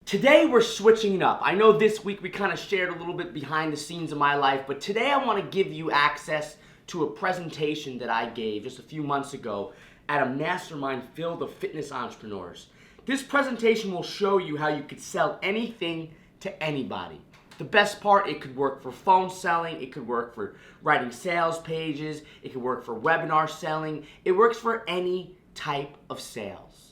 Today we're switching it up. I know this week we kind of shared a little bit behind the scenes of my life, but today I want to give you access to a presentation that I gave just a few months ago at a mastermind filled of fitness entrepreneurs. This presentation will show you how you could sell anything to anybody. The best part, it could work for phone selling, it could work for writing sales pages, it could work for webinar selling, it works for any type of sales.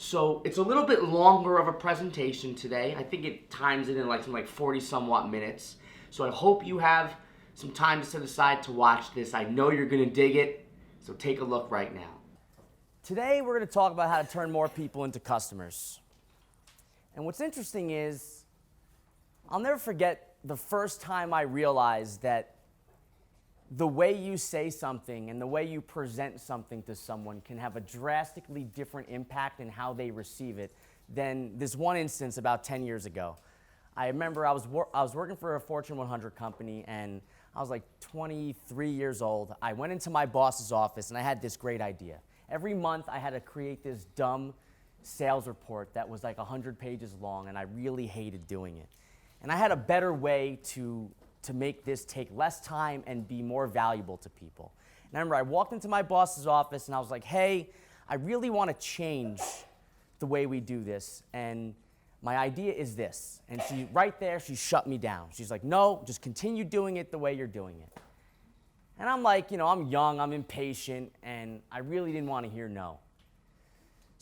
So it's a little bit longer of a presentation today. I think it times it in like 40 somewhat minutes. So I hope you have some time to set aside to watch this. I know you're gonna dig it, so take a look right now. Today we're gonna talk about how to turn more people into customers. And what's interesting is, I'll never forget the first time I realized that the way you say something and the way you present something to someone can have a drastically different impact in how they receive it than this one instance about 10 years ago. I remember I was working for a Fortune 100 company, and I was like 23 years old. I went into my boss's office and I had this great idea. Every month I had to create this dumb sales report that was like 100 pages long, and I really hated doing it. And I had a better way to make this take less time and be more valuable to people. And I remember I walked into my boss's office and I was like, hey, I really want to change the way we do this, and my idea is this. And she, right there, she shut me down. She's like, no, just continue doing it the way you're doing it. And I'm like, I'm young, I'm impatient, and I really didn't want to hear no.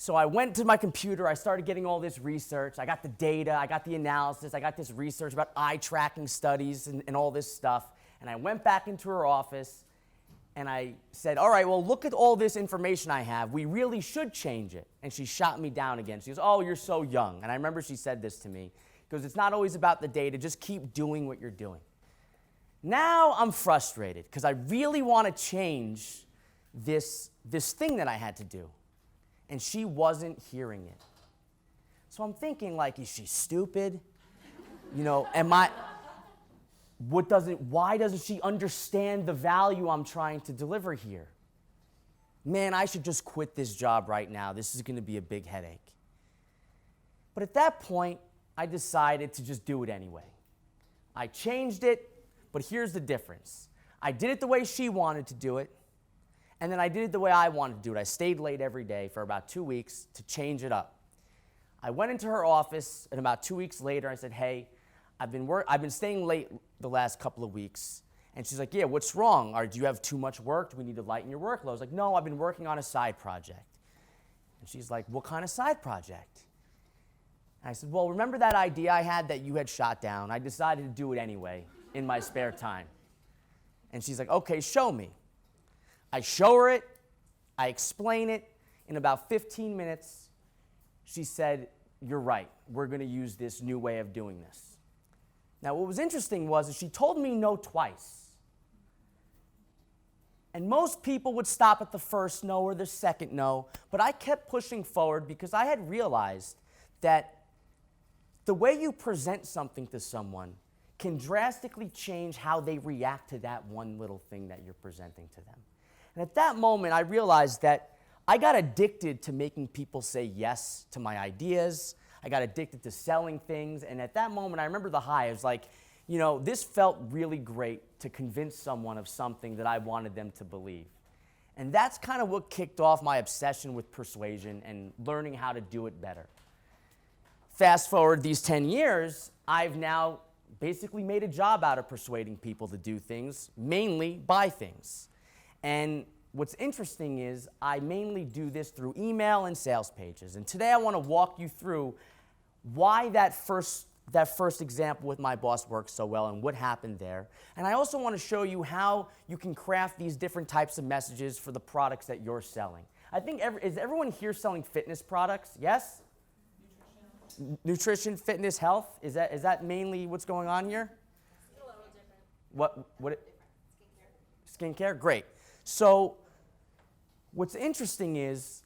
So I went to my computer, I started getting all this research, I got the data, I got the analysis, I got this research about eye tracking studies and all this stuff, and I went back into her office and I said, all right, well, look at all this information I have, we really should change it. And she shot me down again. She goes, oh, you're so young. And I remember she said this to me, because it's not always about the data, just keep doing what you're doing. Now I'm frustrated because I really want to change this thing that I had to do. And she wasn't hearing it. So I'm thinking, like, is she stupid? Why doesn't she understand the value I'm trying to deliver here? Man, I should just quit this job right now. This is gonna be a big headache. But at that point, I decided to just do it anyway. I changed it, but here's the difference. I did it the way she wanted to do it, and then I did it the way I wanted to do it. I stayed late every day for about 2 weeks to change it up. I went into her office, and about 2 weeks later, I said, hey, I've been staying late the last couple of weeks. And she's like, yeah, what's wrong? Do you have too much work? Do we need to lighten your workload? I was like, no, I've been working on a side project. And she's like, what kind of side project? And I said, well, remember that idea I had that you had shot down? I decided to do it anyway in my spare time. And she's like, okay, show me. I show her it, I explain it. In about 15 minutes, she said, you're right, we're gonna use this new way of doing this. Now, what was interesting was that she told me no twice. And most people would stop at the first no or the second no, but I kept pushing forward because I had realized that the way you present something to someone can drastically change how they react to that one little thing that you're presenting to them. And at that moment, I realized that I got addicted to making people say yes to my ideas. I got addicted to selling things. And at that moment, I remember the high. I was like, this felt really great to convince someone of something that I wanted them to believe. And that's kind of what kicked off my obsession with persuasion and learning how to do it better. Fast forward these 10 years, I've now basically made a job out of persuading people to do things, mainly buy things. And what's interesting is I mainly do this through email and sales pages. And today I want to walk you through why that first example with my boss worked so well and what happened there. And I also want to show you how you can craft these different types of messages for the products that you're selling. I think, is everyone here selling fitness products? Yes? Nutrition, fitness, health? Is that mainly what's going on here? It's a little different. What? Skincare? Great. So what's interesting is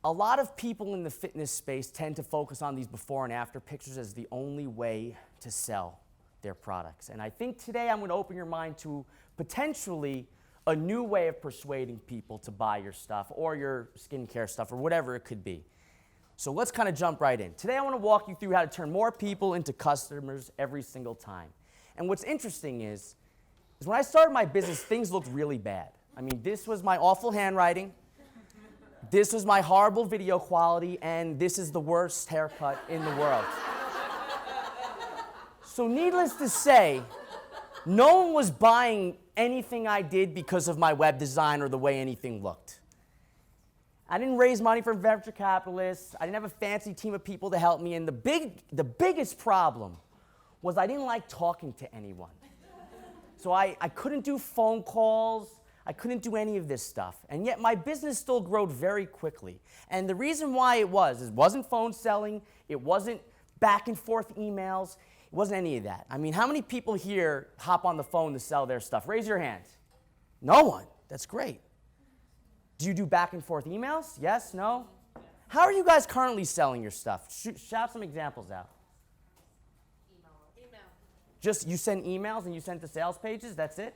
a lot of people in the fitness space tend to focus on these before and after pictures as the only way to sell their products. And I think today I'm going to open your mind to potentially a new way of persuading people to buy your stuff or your skincare stuff or whatever it could be. So let's kind of jump right in. Today I want to walk you through how to turn more people into customers every single time. And what's interesting is when I started my business, things looked really bad. I mean, this was my awful handwriting, this was my horrible video quality, and this is the worst haircut in the world. So needless to say, no one was buying anything I did because of my web design or the way anything looked. I didn't raise money from venture capitalists. I didn't have a fancy team of people to help me. And the biggest problem was I didn't like talking to anyone. So I couldn't do phone calls. I couldn't do any of this stuff. And yet my business still grew very quickly. And the reason why it wasn't phone selling. It wasn't back and forth emails. It wasn't any of that. I mean, how many people here hop on the phone to sell their stuff? Raise your hand. No one. That's great. Do you do back and forth emails? Yes? No? How are you guys currently selling your stuff? Shout some examples out. Email. Just you send emails and you send to sales pages? That's it?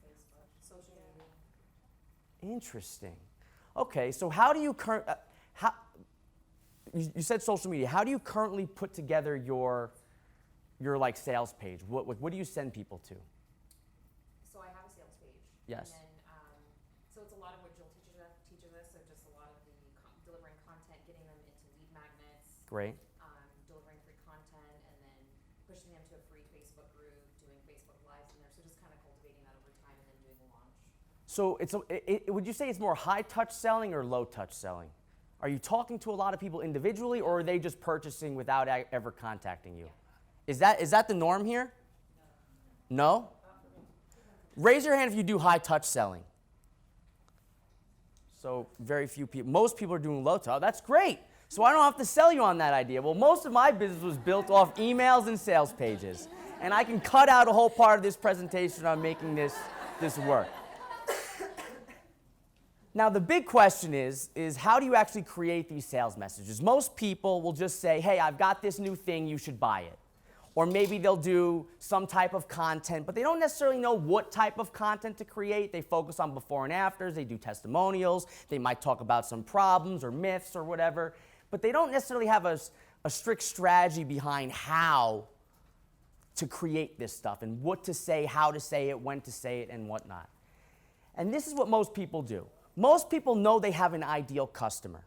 Facebook. Social media. Interesting. Okay, so how do you you said social media. How do you currently put together your like sales page? What do you send people to? So I have a sales page. Yes. And then, so it's a lot of what Jill teaches us. So just a lot of the delivering content, getting them into lead magnets. Great. Delivering free content, and then pushing them to a free Facebook group, doing Facebook Lives in there. So just kind of cultivating that over time, and then doing the launch. So would you say it's more high touch selling or low touch selling? Are you talking to a lot of people individually, or are they just purchasing without ever contacting you? Is that the norm here? No? Raise your hand if you do high touch selling. So very few people. Most people are doing low touch. Oh, that's great. So I don't have to sell you on that idea. Well, most of my business was built off emails and sales pages. And I can cut out a whole part of this presentation on making this work. Now, the big question is how do you actually create these sales messages? Most people will just say, hey, I've got this new thing, you should buy it. Or maybe they'll do some type of content, but they don't necessarily know what type of content to create. They focus on before and afters, they do testimonials, they might talk about some problems or myths or whatever, but they don't necessarily have a strict strategy behind how to create this stuff and what to say, how to say it, when to say it, and whatnot. And this is what most people do. Most people know they have an ideal customer,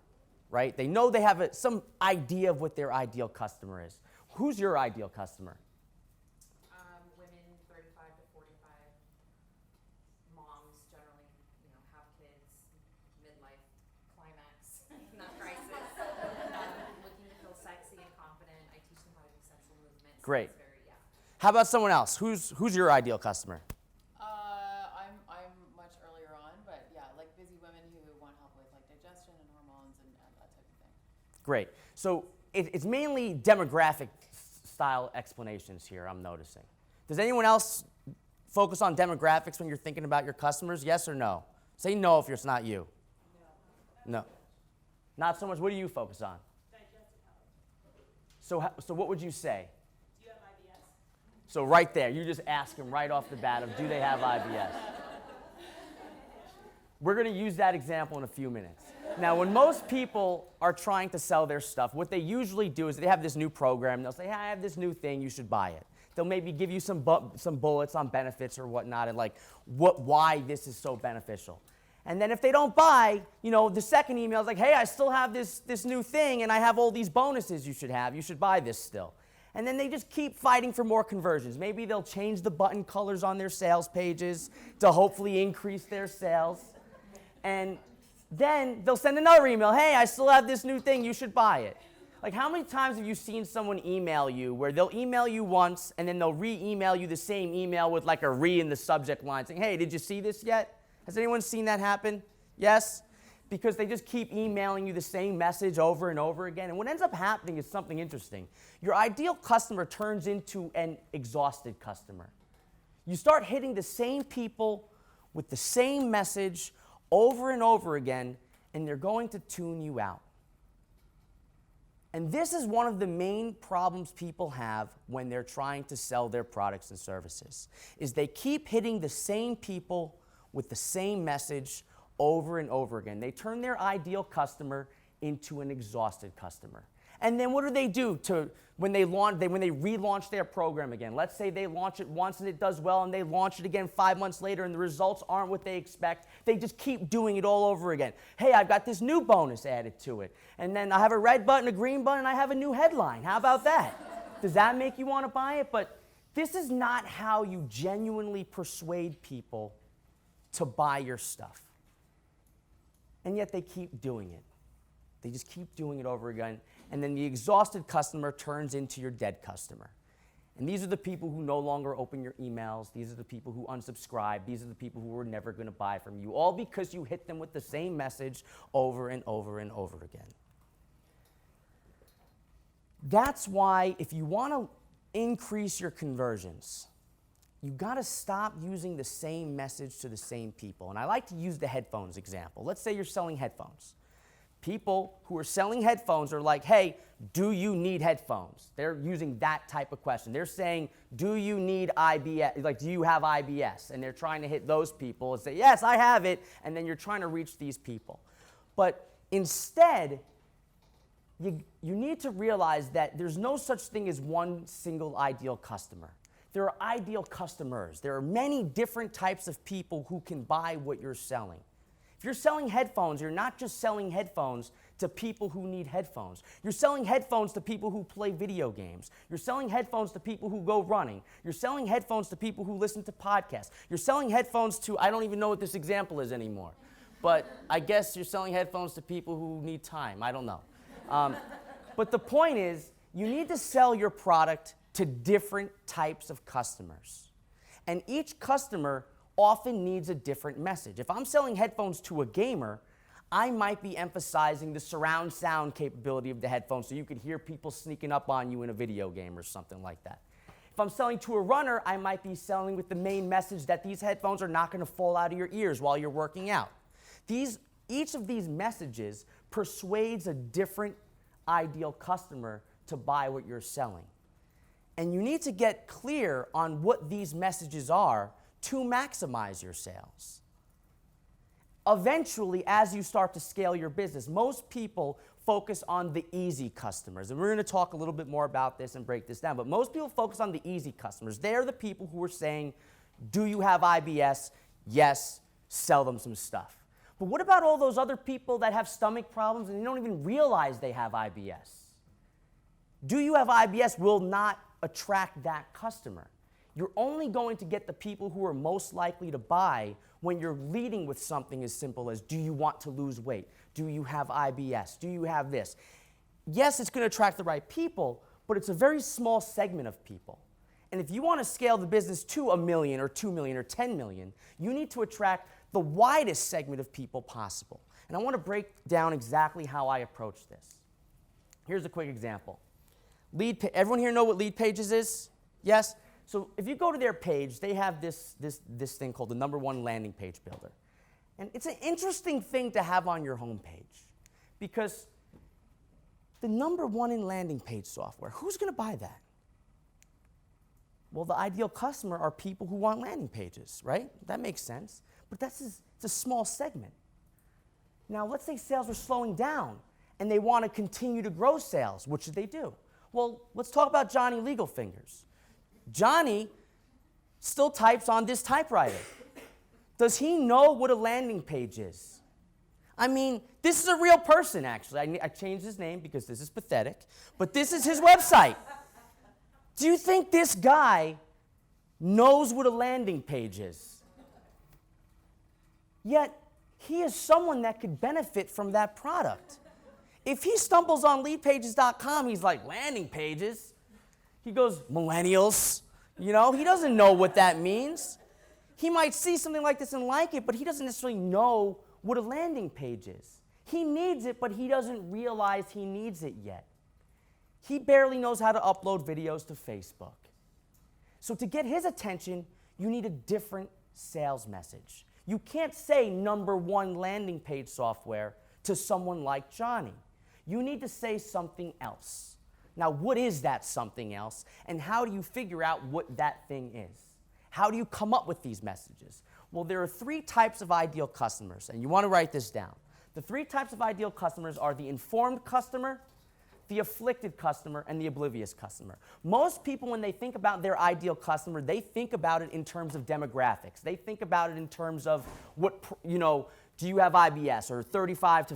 right? They know they have some idea of what their ideal customer is. Who's your ideal customer? Women 35 to 45, moms generally, have kids, midlife climax, not crisis, looking to feel sexy and confident. I teach them how to do sensual movements. Great. So it's very, How about someone else? Who's your ideal customer? I'm much earlier on, but yeah, like busy women who want help with like digestion and hormones and that type of thing. Great. So it's mainly demographic style explanations here, I'm noticing. Does anyone else focus on demographics when you're thinking about your customers? Yes or no? Say no if it's not you. No. Not so much. What do you focus on? So what would you say? Do you have IBS? So right there, you just ask them right off the bat of do they have IBS? We're going to use that example in a few minutes. Now, when most people are trying to sell their stuff, what they usually do is they have this new program. They'll say, hey, I have this new thing, you should buy it. They'll maybe give you some bullets on benefits or whatnot and like why this is so beneficial. And then if they don't buy, the second email is like, hey, I still have this new thing and I have all these bonuses you should have. You should buy this still. And then they just keep fighting for more conversions. Maybe they'll change the button colors on their sales pages to hopefully increase their sales. And then they'll send another email, hey, I still have this new thing, you should buy it. Like how many times have you seen someone email you where they'll email you once and then they'll re-email you the same email with like a re in the subject line saying, hey, did you see this yet? Has anyone seen that happen? Yes? Because they just keep emailing you the same message over and over again. And what ends up happening is something interesting. Your ideal customer turns into an exhausted customer. You start hitting the same people with the same message over and over again, and they're going to tune you out. And this is one of the main problems people have when they're trying to sell their products and services, is they keep hitting the same people with the same message over and over again. They turn their ideal customer into an exhausted customer. And then what do they do when they relaunch their program again? Let's say they launch it once and it does well, and they launch it again 5 months later and the results aren't what they expect. They just keep doing it all over again. Hey, I've got this new bonus added to it. And then I have a red button, a green button, and I have a new headline. How about that? Does that make you want to buy it? But this is not how you genuinely persuade people to buy your stuff. And yet they keep doing it. They just keep doing it over again. And then the exhausted customer turns into your dead customer. And these are the people who no longer open your emails. These are the people who unsubscribe. These are the people who are never going to buy from you, all because you hit them with the same message over and over and over again. That's why if you want to increase your conversions, you got to stop using the same message to the same people. And I like to use the headphones example. Let's say you're selling headphones. People who are selling headphones are like, hey, do you need headphones? They're using that type of question. They're saying, do you need IBS? Like, do you have IBS? And they're trying to hit those people and say, yes, I have it. And then you're trying to reach these people. But instead, you need to realize that there's no such thing as one single ideal customer. There are ideal customers. There are many different types of people who can buy what you're selling. If you're selling headphones, you're not just selling headphones to people who need headphones. You're selling headphones to people who play video games. You're selling headphones to people who go running. You're selling headphones to people who listen to podcasts. You're selling headphones to, I don't even know what this example is anymore. But I guess you're selling headphones to people who need time. I don't know. But the point is, you need to sell your product to different types of customers. And each customer often needs a different message. If I'm selling headphones to a gamer, I might be emphasizing the surround sound capability of the headphones so you could hear people sneaking up on you in a video game or something like that. If I'm selling to a runner, I might be selling with the main message that these headphones are not going to fall out of your ears while you're working out. Each of these messages persuades a different ideal customer to buy what you're selling. And you need to get clear on what these messages are to maximize your sales. Eventually, as you start to scale your business, most people focus on the easy customers. And we're going to talk a little bit more about this and break this down. But most people focus on the easy customers. They're the people who are saying, do you have IBS? Yes, sell them some stuff. But what about all those other people that have stomach problems and they don't even realize they have IBS? Do you have IBS will not attract that customer. You're only going to get the people who are most likely to buy when you're leading with something as simple as, do you want to lose weight? Do you have IBS? Do you have this? Yes, it's going to attract the right people, but it's a very small segment of people. And if you want to scale the business to 1 million or 2 million or 10 million, you need to attract the widest segment of people possible. And I want to break down exactly how I approach this. Here's a quick example. Everyone here know what Lead Pages is? Yes? So if you go to their page, they have this thing called the #1 landing page builder. And it's an interesting thing to have on your homepage because the #1 in landing page software, who's going to buy that? Well, the ideal customer are people who want landing pages, right? That makes sense. But it's a small segment. Now, let's say sales are slowing down and they want to continue to grow sales. What should they do? Well, let's talk about Johnny Legal Fingers. Johnny still types on this typewriter. Does he know what a landing page is? I mean, this is a real person, actually. I changed his name because this is pathetic, but this is his website. Do you think this guy knows what a landing page is? Yet, he is someone that could benefit from that product. If he stumbles on leadpages.com, he's like, landing pages? He goes, millennials? You know, he doesn't know what that means. He might see something like this and like it, but he doesn't necessarily know what a landing page is. He needs it, but he doesn't realize he needs it yet. He barely knows how to upload videos to Facebook. So to get his attention, you need a different sales message. You can't say #1 landing page software to someone like Johnny. You need to say something else. Now, what is that something else, and how do you figure out what that thing is? How do you come up with these messages? Well, there are 3 types of ideal customers, and you want to write this down. The three types of ideal customers are the informed customer, the afflicted customer, and the oblivious customer. Most people, when they think about their ideal customer, they think about it in terms of demographics. They think about it in terms of do you have IBS, or 35 to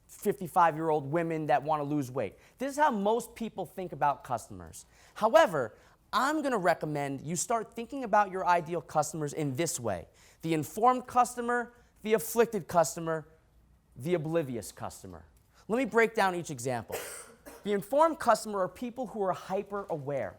55-year-old women that want to lose weight. This is how most people think about customers. However, I'm going to recommend you start thinking about your ideal customers in this way: the informed customer, the afflicted customer, the oblivious customer. Let me break down each example. The informed customer are people who are hyper aware.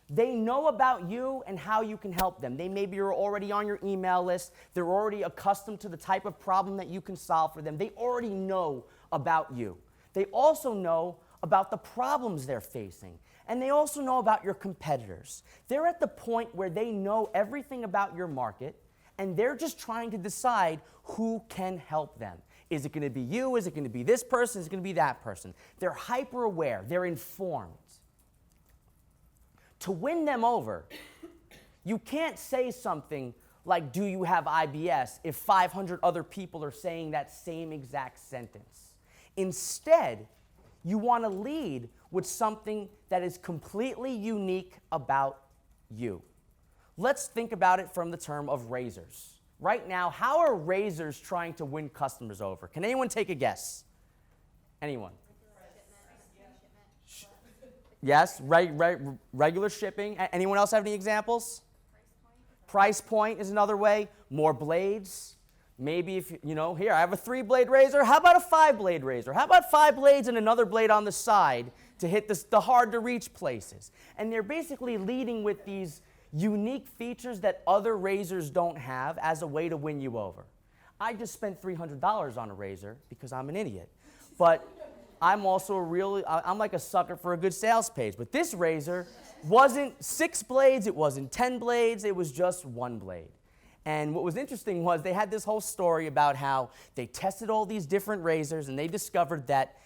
They know about you and how you can help them. They maybe are already on your email list. They're already accustomed to the type of problem that you can solve for them. They already know about you. They also know about the problems they're facing. And they also know about your competitors. They're at the point where they know everything about your market, and they're just trying to decide who can help them. Is it going to be you? Is it going to be this person? Is it going to be that person? They're hyper aware. They're informed. To win them over, you can't say something like, do you have IBS, if 500 other people are saying that same exact sentence. Instead, you want to lead with something that is completely unique about you. Let's think about it from the term of razors. Right now, how are razors trying to win customers over? Can anyone take a guess? Anyone? Yes, regular shipping. Anyone else have any examples? Price point is another way. More blades. Maybe if, here, I have a 3-blade razor. How about a 5-blade razor? How about 5 blades and another blade on the side to hit the hard-to-reach places? And they're basically leading with these unique features that other razors don't have as a way to win you over. I just spent $300 on a razor because I'm an idiot. But I'm also I'm like a sucker for a good sales page. But this razor wasn't 6 blades, it wasn't 10 blades, it was just 1 blade. And what was interesting was they had this whole story about how they tested all these different razors, and they discovered that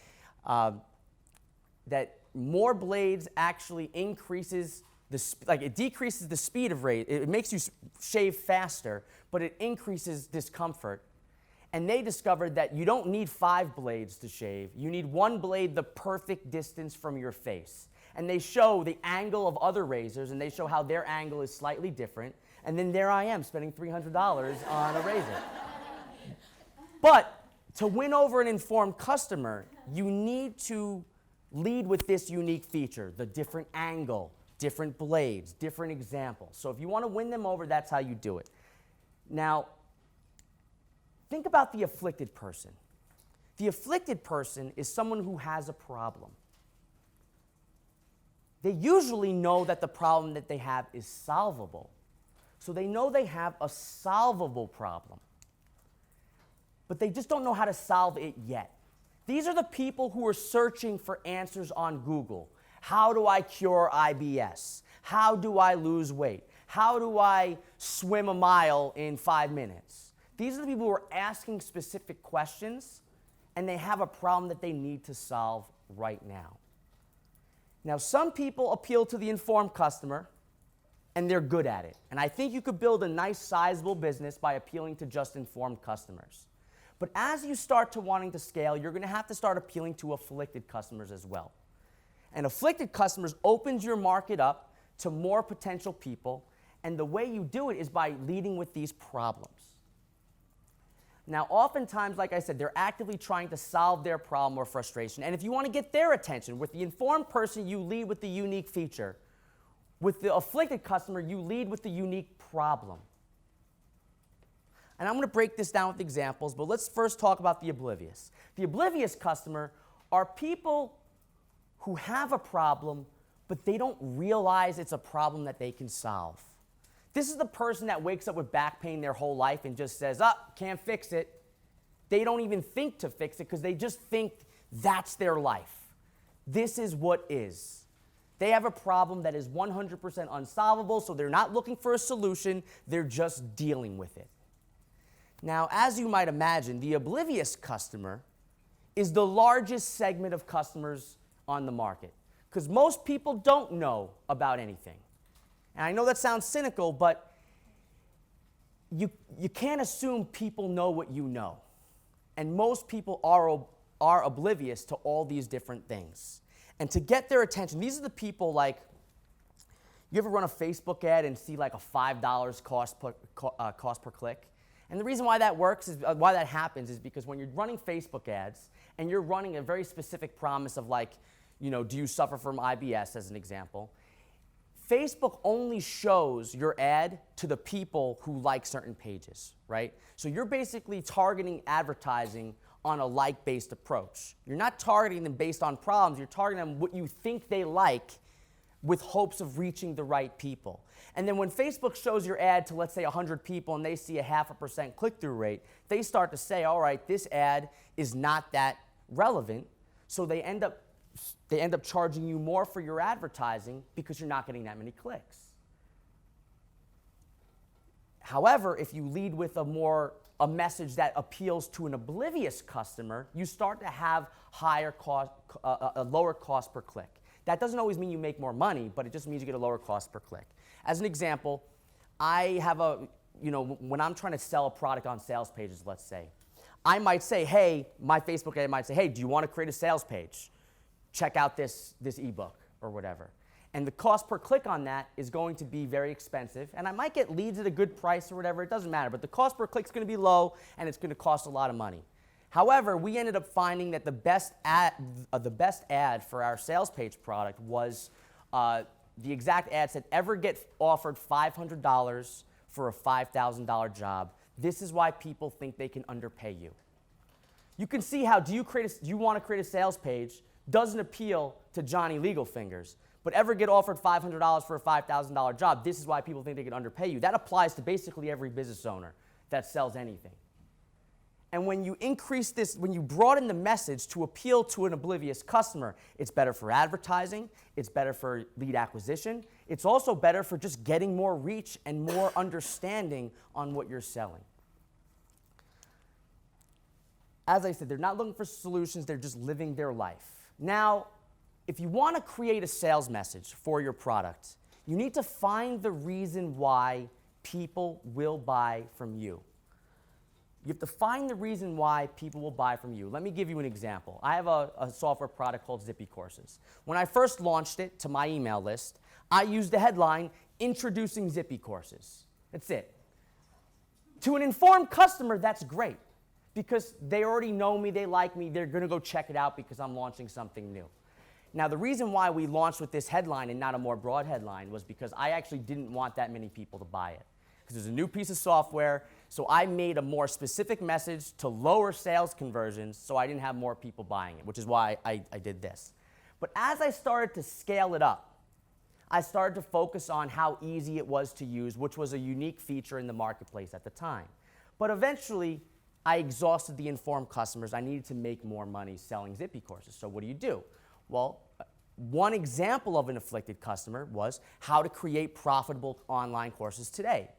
that more blades actually increases it decreases the speed of razor. It makes you shave faster, but it increases discomfort. And they discovered that you don't need 5 blades to shave. You need 1 blade the perfect distance from your face. And they show the angle of other razors, and they show how their angle is slightly different. And then there I am spending $300 on a razor. But to win over an informed customer, you need to lead with this unique feature: the different angle, different blades, different examples. So if you want to win them over, that's how you do it. Now, think about the afflicted person. The afflicted person is someone who has a problem. They usually know that the problem that they have is solvable. So they know they have a solvable problem. But they just don't know how to solve it yet. These are the people who are searching for answers on Google. How do I cure IBS? How do I lose weight? How do I swim a mile in 5 minutes? These are the people who are asking specific questions, and they have a problem that they need to solve right now. Now, some people appeal to the informed customer, and they're good at it. And I think you could build a nice, sizable business by appealing to just informed customers. But as you start to wanting to scale, you're going to have to start appealing to afflicted customers as well. And afflicted customers opens your market up to more potential people, and the way you do it is by leading with these problems. Now, oftentimes, like I said, they're actively trying to solve their problem or frustration. And if you want to get their attention, with the informed person, you lead with the unique feature. With the afflicted customer, you lead with the unique problem. And I'm going to break this down with examples, but let's first talk about the oblivious. The oblivious customer are people who have a problem, but they don't realize it's a problem that they can solve. This is the person that wakes up with back pain their whole life and just says, can't fix it. They don't even think to fix it because they just think that's their life. This is what is. They have a problem that is 100% unsolvable, so they're not looking for a solution, they're just dealing with it. Now, as you might imagine, the oblivious customer is the largest segment of customers on the market because most people don't know about anything. And I know that sounds cynical, but you can't assume people know what you know. And most people are oblivious to all these different things. And to get their attention, these are the people like, you ever run a Facebook ad and see like a $5 cost per click? And the reason why that works is, why that happens is because when you're running Facebook ads and you're running a very specific promise of like, do you suffer from IBS as an example, Facebook only shows your ad to the people who like certain pages, right? So you're basically targeting advertising on a like-based approach. You're not targeting them based on problems, you're targeting them what you think they like with hopes of reaching the right people. And then when Facebook shows your ad to, let's say, 100 people and they see a 0.5% click-through rate, they start to say, all right, this ad is not that relevant, so they end up charging you more for your advertising because you're not getting that many clicks. However, if you lead with a message that appeals to an oblivious customer, you start to have a lower cost per click. That doesn't always mean you make more money, but it just means you get a lower cost per click. As an example, I have when I'm trying to sell a product on sales pages, let's say, I might say, hey, my Facebook ad might say, hey, do you want to create a sales page? Check out this ebook or whatever. And the cost per click on that is going to be very expensive. And I might get leads at a good price or whatever, it doesn't matter. But the cost per click is going to be low and it's going to cost a lot of money. However, we ended up finding that the best ad for our sales page product was the exact ad said, ever get offered $500 for a $5,000 job. This is why people think they can underpay you. You can see how do you want to create a sales page doesn't appeal to Johnny Legal Fingers, but ever get offered $500 for a $5,000 job. This is why people think they can underpay you. That applies to basically every business owner that sells anything. And when you increase this, when you broaden the message to appeal to an oblivious customer, it's better for advertising, it's better for lead acquisition, it's also better for just getting more reach and more understanding on what you're selling. As I said, they're not looking for solutions, they're just living their life. Now, if you want to create a sales message for your product, you need to find the reason why people will buy from you. You have to find the reason why people will buy from you. Let me give you an example. I have a software product called Zippy Courses. When I first launched it to my email list, I used the headline, Introducing Zippy Courses. That's it. To an informed customer, that's great because they already know me, they like me, they're going to go check it out because I'm launching something new. Now, the reason why we launched with this headline and not a more broad headline was because I actually didn't want that many people to buy it. Because it's a new piece of software, so I made a more specific message to lower sales conversions so I didn't have more people buying it, which is why I did this. But as I started to scale it up, I started to focus on how easy it was to use, which was a unique feature in the marketplace at the time. But eventually, I exhausted the informed customers. I needed to make more money selling Zippy Courses. So what do? Well, one example of an afflicted customer was how to create profitable online courses today.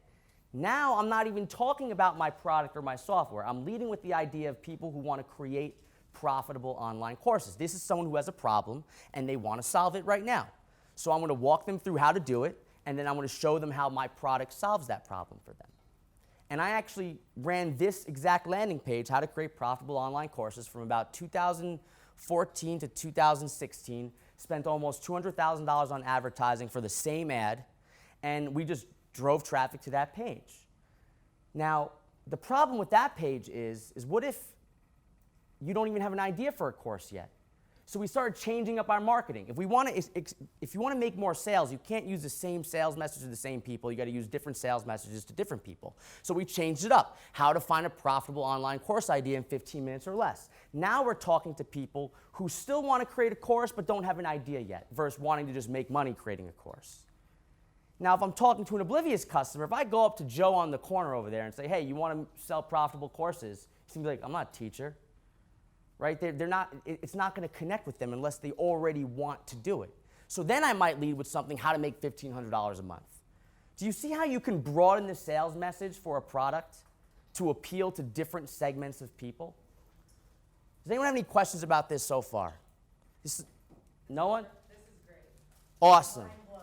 Now I'm not even talking about my product or my software. I'm leading with the idea of people who want to create profitable online courses. This is someone who has a problem and they want to solve it right now. So I'm going to walk them through how to do it, and then I'm going to show them how my product solves that problem for them. And I actually ran this exact landing page, how to create profitable online courses, from about 2014 to 2016, spent almost $200,000 on advertising for the same ad, and we just drove traffic to that page. Now, the problem with that page is what if you don't even have an idea for a course yet? So we started changing up our marketing. If you want to make more sales, you can't use the same sales message to the same people. You got to use different sales messages to different people. So we changed it up. How to find a profitable online course idea in 15 minutes or less. Now we're talking to people who still want to create a course but don't have an idea yet, versus wanting to just make money creating a course. Now, if I'm talking to an oblivious customer, if I go up to Joe on the corner over there and say, hey, you want to sell profitable courses? He's going to be like, I'm not a teacher. Right? It's not going to connect with them unless they already want to do it. So then I might lead with something, how to make $1,500 a month. Do you see how you can broaden the sales message for a product to appeal to different segments of people? Does anyone have any questions about this so far? No one? This is great. Awesome. Mind blown.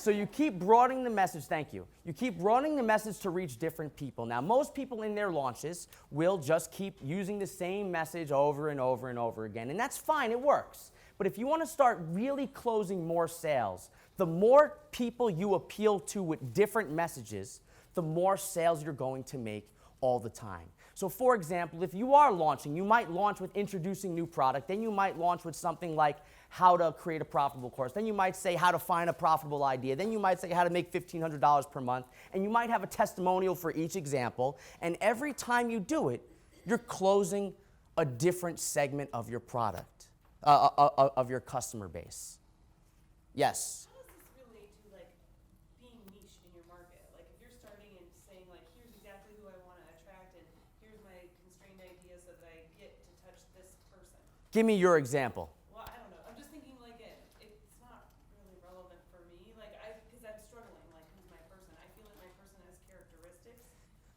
So you keep broadening the message, thank you. You keep broadening the message to reach different people. Now, most people in their launches will just keep using the same message over and over and over again, and that's fine, it works. But if you want to start really closing more sales, the more people you appeal to with different messages, the more sales you're going to make all the time. So for example, if you are launching, you might launch with introducing new product, then you might launch with something like how to create a profitable course, then you might say how to find a profitable idea, then you might say how to make $1,500 per month, and you might have a testimonial for each example, and every time you do it, you're closing a different segment of your product, of your customer base. Yes? How does this relate to like being niche in your market? Like if you're starting and saying like, here's exactly who I want to attract and here's my constrained idea so that I get to touch this person. Give me your example. Well, I don't know. I'm just thinking like it's not really relevant for me. Like because I'm struggling. Like who's my person? I feel like my person has characteristics,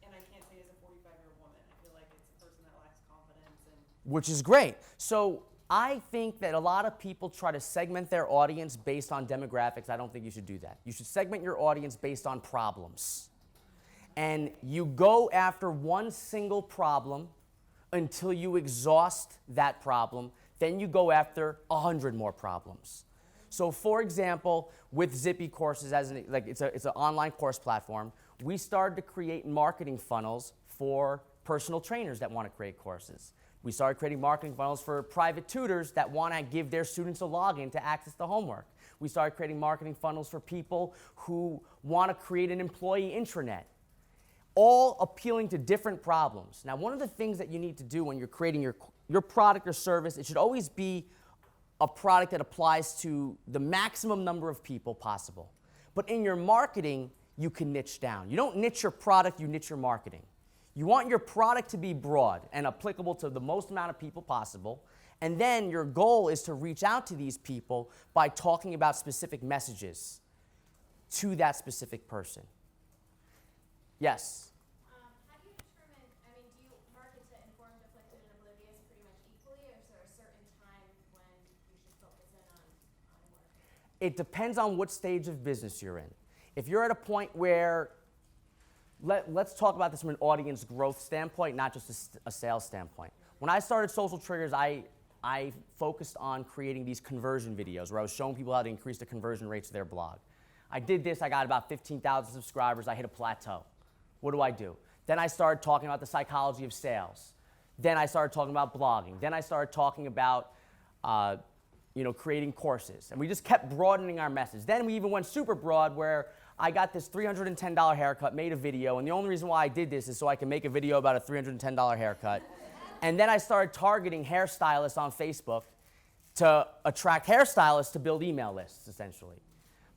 and I can't say as a 45-year-old woman. I feel like it's a person that lacks confidence and. Which is great. So I think that a lot of people try to segment their audience based on demographics. I don't think you should do that. You should segment your audience based on problems. And you go after one single problem until you exhaust that problem. Then you go after 100 more problems. So for example, with Zippy Courses, it's an online course platform, we started to create marketing funnels for personal trainers that want to create courses. We started creating marketing funnels for private tutors that want to give their students a login to access the homework. We started creating marketing funnels for people who want to create an employee intranet, all appealing to different problems. Now, one of the things that you need to do when you're creating your product or service, it should always be a product that applies to the maximum number of people possible. But in your marketing, you can niche down. You don't niche your product, you niche your marketing. You want your product to be broad and applicable to the most amount of people possible, and then your goal is to reach out to these people by talking about specific messages to that specific person. Yes? How do you determine, do you market to informed, afflicted, and oblivious pretty much equally, or is there a certain time when you should focus in on work? It depends on what stage of business you're in. If you're at a point where let's talk about this from an audience growth standpoint, not just a sales standpoint. When I started Social Triggers, I focused on creating these conversion videos where I was showing people how to increase the conversion rates of their blog. I did this, I got about 15,000 subscribers, I hit a plateau. What do? Then I started talking about the psychology of sales. Then I started talking about blogging. Then I started talking about creating courses. And we just kept broadening our message. Then we even went super broad where I got this $310 haircut, made a video, and the only reason why I did this is so I can make a video about a $310 haircut. And then I started targeting hairstylists on Facebook to attract hairstylists to build email lists, essentially.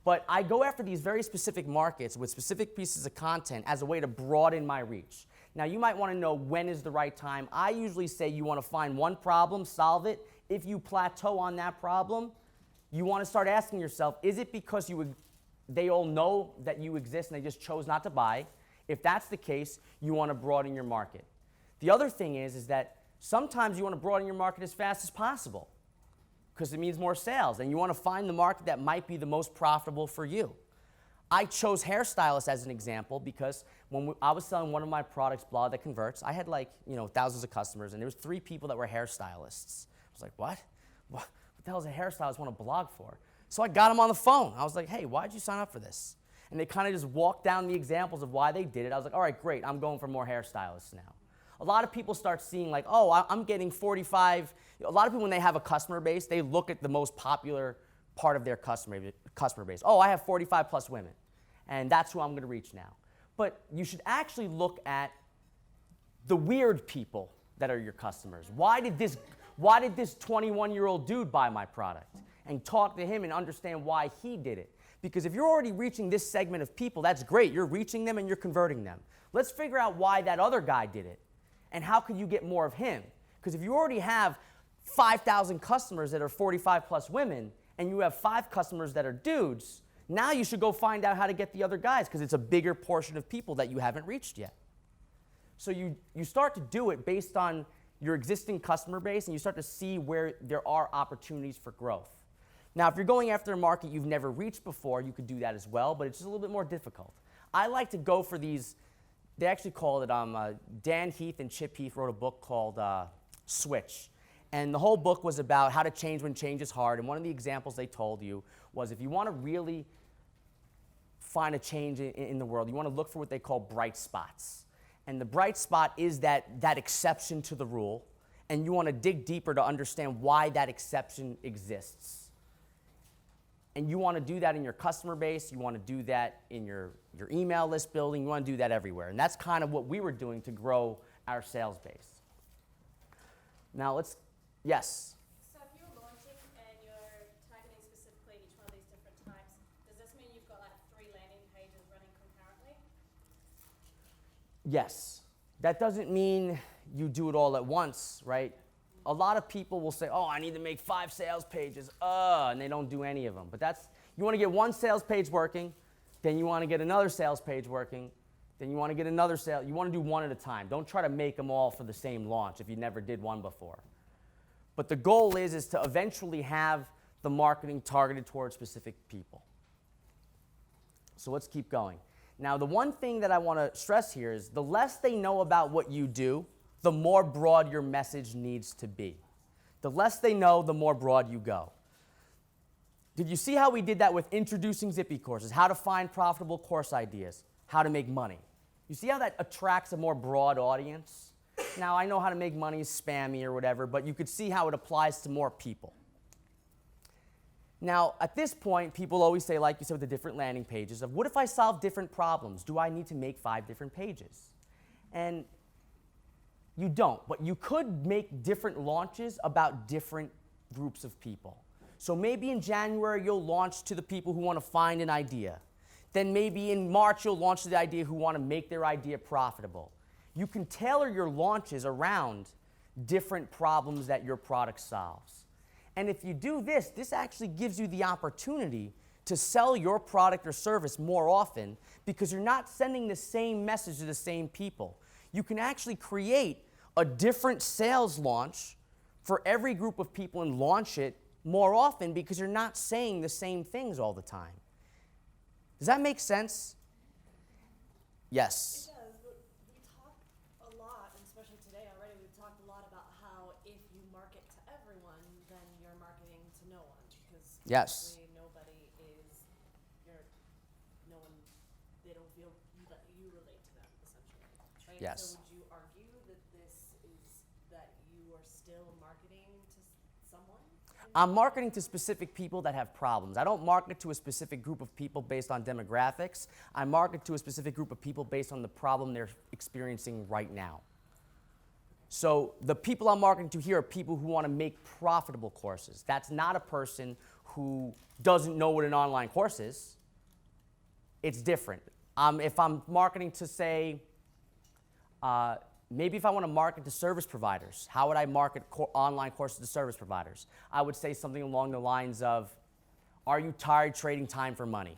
But I go after these very specific markets with specific pieces of content as a way to broaden my reach. Now, you might want to know when is the right time. I usually say you want to find one problem, solve it. If you plateau on that problem, you want to start asking yourself, is it because they all know that you exist and they just chose not to buy? If that's the case, you want to broaden your market. The other thing is that sometimes you want to broaden your market as fast as possible because it means more sales, and you want to find the market that might be the most profitable for you. I chose hairstylists as an example because when I was selling one of my products, Blog That Converts, I had thousands of customers, and there was 3 people that were hairstylists. I was like, what? What the hell does a hairstylist want to blog for? So I got them on the phone. I was like, hey, why'd you sign up for this? And they kind of just walked down the examples of why they did it. I was like, all right, great, I'm going for more hairstylists now. A lot of people start seeing like, oh, I'm getting 45. A lot of people, when they have a customer base, they look at the most popular part of their customer base. Oh, I have 45 plus women, and that's who I'm going to reach now. But you should actually look at the weird people that are your customers. Why did this 21-year-old dude buy my product? And talk to him and understand why he did it. Because if you're already reaching this segment of people, that's great. You're reaching them and you're converting them. Let's figure out why that other guy did it. And how can you get more of him? Because if you already have 5,000 customers that are 45 plus women, and you have 5 customers that are dudes, now you should go find out how to get the other guys, because it's a bigger portion of people that you haven't reached yet. So you start to do it based on your existing customer base, and you start to see where there are opportunities for growth. Now, if you're going after a market you've never reached before, you could do that as well, but it's just a little bit more difficult. I like to go for these, they actually call it, Dan Heath and Chip Heath wrote a book called Switch. And the whole book was about how to change when change is hard. And one of the examples they told you was if you want to really find a change in the world, you want to look for what they call bright spots. And the bright spot is that exception to the rule. And you want to dig deeper to understand why that exception exists. And you want to do that in your customer base. You want to do that in your email list building. You want to do that everywhere. And that's kind of what we were doing to grow our sales base. Now yes? So if you're launching and you're targeting specifically each one of these different types, does this mean you've got like 3 landing pages running concurrently? Yes. That doesn't mean you do it all at once, right? A lot of people will say, oh, I need to make 5 sales pages, and they don't do any of them. But you want to get 1 sales page working, then you want to get another sales page working, then you want to get another sale. You want to do one at a time. Don't try to make them all for the same launch if you never did one before. But the goal is to eventually have the marketing targeted towards specific people. So let's keep going. Now, the one thing that I want to stress here is the less they know about what you do, the more broad your message needs to be. The less they know, the more broad you go. Did you see how we did that with introducing Zippy courses, how to find profitable course ideas, how to make money? You see how that attracts a more broad audience? Now, I know how to make money is spammy or whatever, but you could see how it applies to more people. Now, at this point, people always say, like you said with the different landing pages, of what if I solve different problems? Do I need to make 5 different pages? And you don't, but you could make different launches about different groups of people. So maybe in January, you'll launch to the people who want to find an idea. Then maybe in March, you'll launch to the idea who want to make their idea profitable. You can tailor your launches around different problems that your product solves. And if you do this, this actually gives you the opportunity to sell your product or service more often because you're not sending the same message to the same people. You can actually create a different sales launch for every group of people and launch it more often because you're not saying the same things all the time. Does that make sense? Yes. It does, but we talk a lot, and especially today already, we've talked a lot about how if you market to everyone, then you're marketing to no one because Yes. nobody is, no one, they don't feel that you relate to them, essentially. Right? Yes. So would you argue that that you are still marketing to someone? I'm marketing to specific people that have problems. I don't market to a specific group of people based on demographics. I market to a specific group of people based on the problem they're experiencing right now. So the people I'm marketing to here are people who want to make profitable courses. That's not a person who doesn't know what an online course is. It's different. If I'm marketing to, say, maybe if I want to market to service providers, how would I market online courses to service providers? I would say something along the lines of, are you tired trading time for money?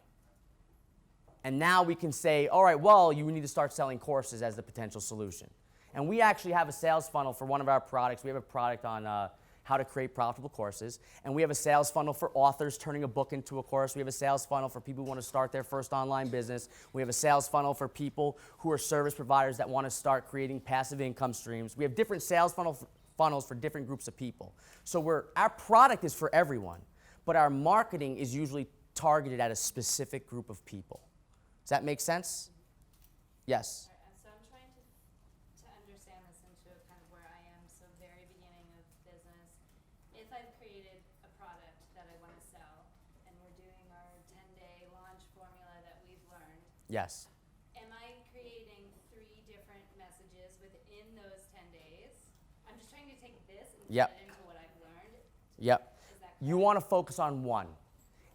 And now we can say, all right, well, you need to start selling courses as the potential solution. And we actually have a sales funnel for one of our products. We have a product on how to create profitable courses. And we have a sales funnel for authors turning a book into a course. We have a sales funnel for people who want to start their first online business. We have a sales funnel for people who are service providers that want to start creating passive income streams. We have different sales funnels for different groups of people. So our product is for everyone, but our marketing is usually targeted at a specific group of people. Does that make sense? Yes. So I'm trying to understand this into kind of where I am. So very beginning of business, if I've created a product that I want to sell, and we're doing our 10-day launch formula that we've learned, Yes. am I creating 3 different messages within those 10 days? I'm just trying to take this and Yep. put it into what I've learned. Yep. Is that You want to focus on one.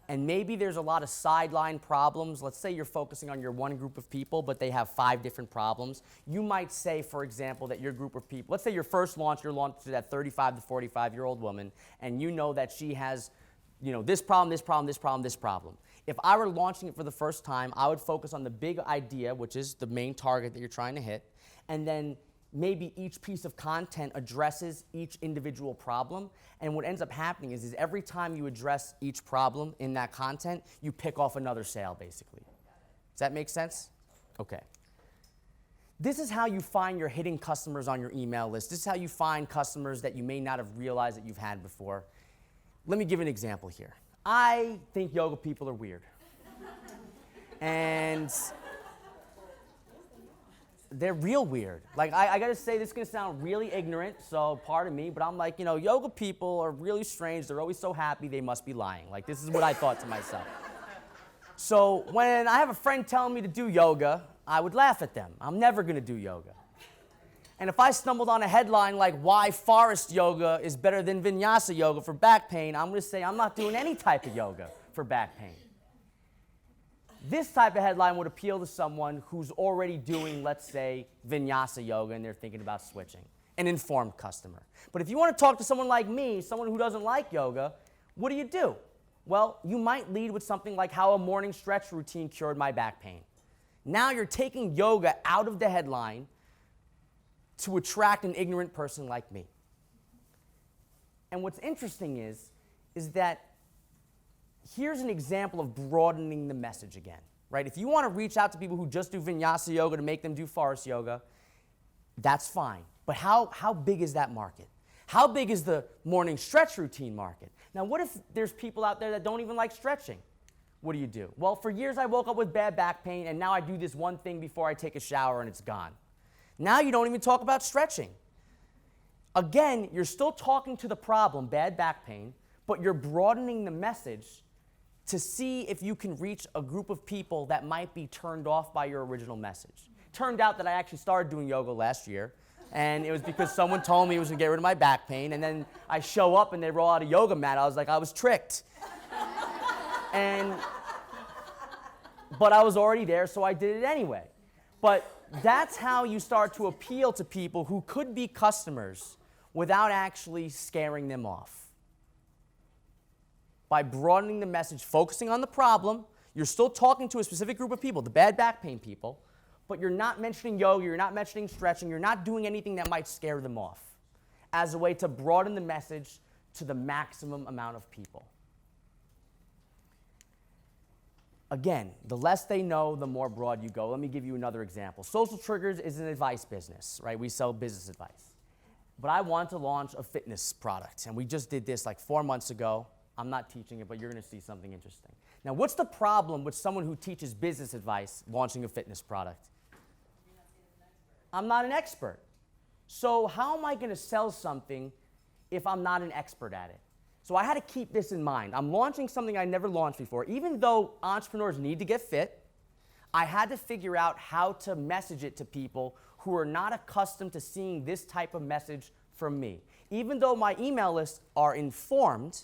And maybe there's a lot of sideline problems. Let's say you're focusing on your one group of people, but they have 5 different problems. You might say, for example, that your group of people, let's say your first launch, you're launching to that 35 to 45-year-old woman, and you know that she has, this problem, this problem, this problem, this problem. If I were launching it for the first time, I would focus on the big idea, which is the main target that you're trying to hit, and then maybe each piece of content addresses each individual problem. And what ends up happening is every time you address each problem in that content, you pick off another sale, basically. Does that make sense? Okay. This is how you find your hidden customers on your email list. This is how you find customers that you may not have realized that you've had before. Let me give an example here. I think yoga people are weird. And they're real weird. Like, I gotta say, this is gonna sound really ignorant, so pardon me, but I'm like, yoga people are really strange. They're always so happy, they must be lying. Like, this is what I thought to myself. So when I have a friend telling me to do yoga, I would laugh at them. I'm never gonna do yoga. And if I stumbled on a headline like why forest yoga is better than vinyasa yoga for back pain, I'm gonna say I'm not doing any type of yoga for back pain. This type of headline would appeal to someone who's already doing, let's say, vinyasa yoga and they're thinking about switching, an informed customer. But if you want to talk to someone like me, someone who doesn't like yoga, what do? Well, you might lead with something like how a morning stretch routine cured my back pain. Now you're taking yoga out of the headline to attract an ignorant person like me. And what's interesting is that here's an example of broadening the message again, right? If you want to reach out to people who just do vinyasa yoga to make them do forest yoga, that's fine. But how big is that market? How big is the morning stretch routine market? Now, what if there's people out there that don't even like stretching? What do? Well, for years I woke up with bad back pain, and now I do this one thing before I take a shower and it's gone. Now you don't even talk about stretching. Again, you're still talking to the problem, bad back pain, but you're broadening the message to see if you can reach a group of people that might be turned off by your original message. Turned out that I actually started doing yoga last year, and it was because someone told me it was gonna get rid of my back pain, and then I show up and they roll out a yoga mat. I was like, I was tricked. But I was already there, so I did it anyway. But that's how you start to appeal to people who could be customers without actually scaring them off. By broadening the message, focusing on the problem, you're still talking to a specific group of people, the bad back pain people, but you're not mentioning yoga, you're not mentioning stretching, you're not doing anything that might scare them off as a way to broaden the message to the maximum amount of people. Again, the less they know, the more broad you go. Let me give you another example. Social Triggers is an advice business, right? We sell business advice. But I want to launch a fitness product, and we just did this like 4 months ago. I'm not teaching it, but you're going to see something interesting. Now, what's the problem with someone who teaches business advice launching a fitness product? I'm not an expert. So how am I going to sell something if I'm not an expert at it? So I had to keep this in mind. I'm launching something I never launched before. Even though entrepreneurs need to get fit, I had to figure out how to message it to people who are not accustomed to seeing this type of message from me. Even though my email lists are informed,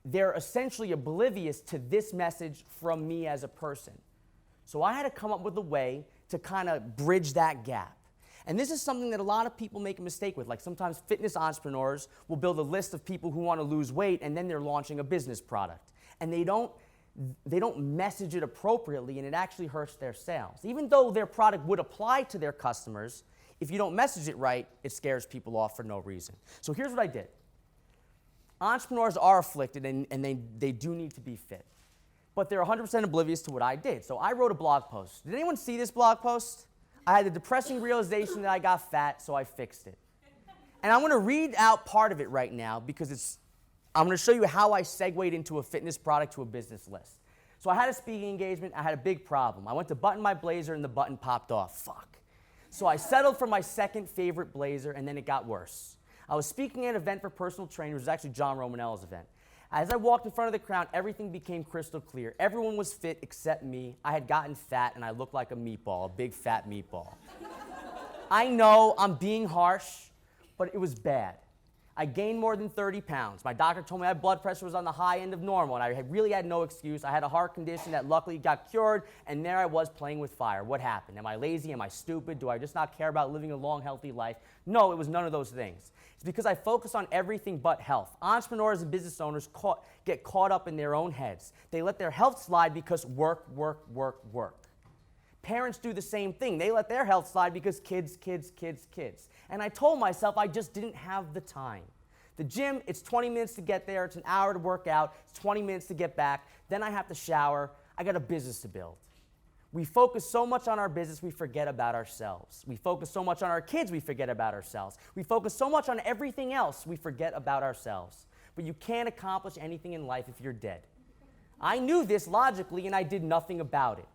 they're essentially oblivious to this message from me as a person. So I had to come up with a way to kind of bridge that gap. And this is something that a lot of people make a mistake with. Like sometimes fitness entrepreneurs will build a list of people who want to lose weight, and then they're launching a business product. And they don't message it appropriately, and it actually hurts their sales. Even though their product would apply to their customers, if you don't message it right, it scares people off for no reason. So here's what I did. Entrepreneurs are afflicted, and they do need to be fit. But they're 100% oblivious to what I did. So I wrote a blog post. Did anyone see this blog post? I had the depressing realization that I got fat, so I fixed it. And I'm going to read out part of it right now because I'm going to show you how I segued into a fitness product to a business list. So I had a speaking engagement. I had a big problem. I went to button my blazer, and the button popped off. Fuck. So I settled for my second favorite blazer, and then it got worse. I was speaking at an event for personal trainers. It was actually John Romanella's event. As I walked in front of the crowd, everything became crystal clear. Everyone was fit except me. I had gotten fat, and I looked like a meatball, a big fat meatball. I know I'm being harsh, but it was bad. I gained more than 30 pounds. My doctor told me my blood pressure was on the high end of normal, and I really had no excuse. I had a heart condition that luckily got cured, and there I was playing with fire. What happened? Am I lazy? Am I stupid? Do I just not care about living a long, healthy life? No, it was none of those things. It's because I focus on everything but health. Entrepreneurs and business owners get caught up in their own heads. They let their health slide because work. Parents do the same thing. They let their health slide because kids. And I told myself I just didn't have the time. The gym, it's 20 minutes to get there. It's an hour to work out. It's 20 minutes to get back. Then I have to shower. I got a business to build. We focus so much on our business, we forget about ourselves. We focus so much on our kids, we forget about ourselves. We focus so much on everything else, we forget about ourselves. But you can't accomplish anything in life if you're dead. I knew this logically, and I did nothing about it.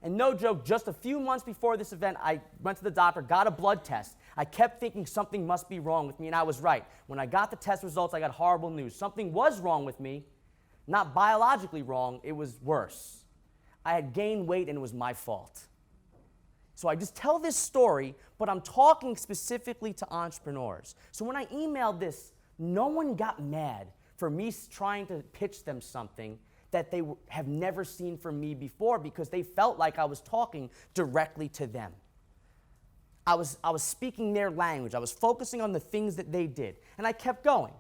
And no joke, just a few months before this event, I went to the doctor, got a blood test. I kept thinking something must be wrong with me, and I was right. When I got the test results, I got horrible news. Something was wrong with me, not biologically wrong, it was worse. I had gained weight, and it was my fault. So I just tell this story, but I'm talking specifically to entrepreneurs. So when I emailed this, no one got mad for me trying to pitch them something that they have never seen from me before, because they felt like I was talking directly to them. I was speaking their language. I was focusing on the things that they did. And I kept going.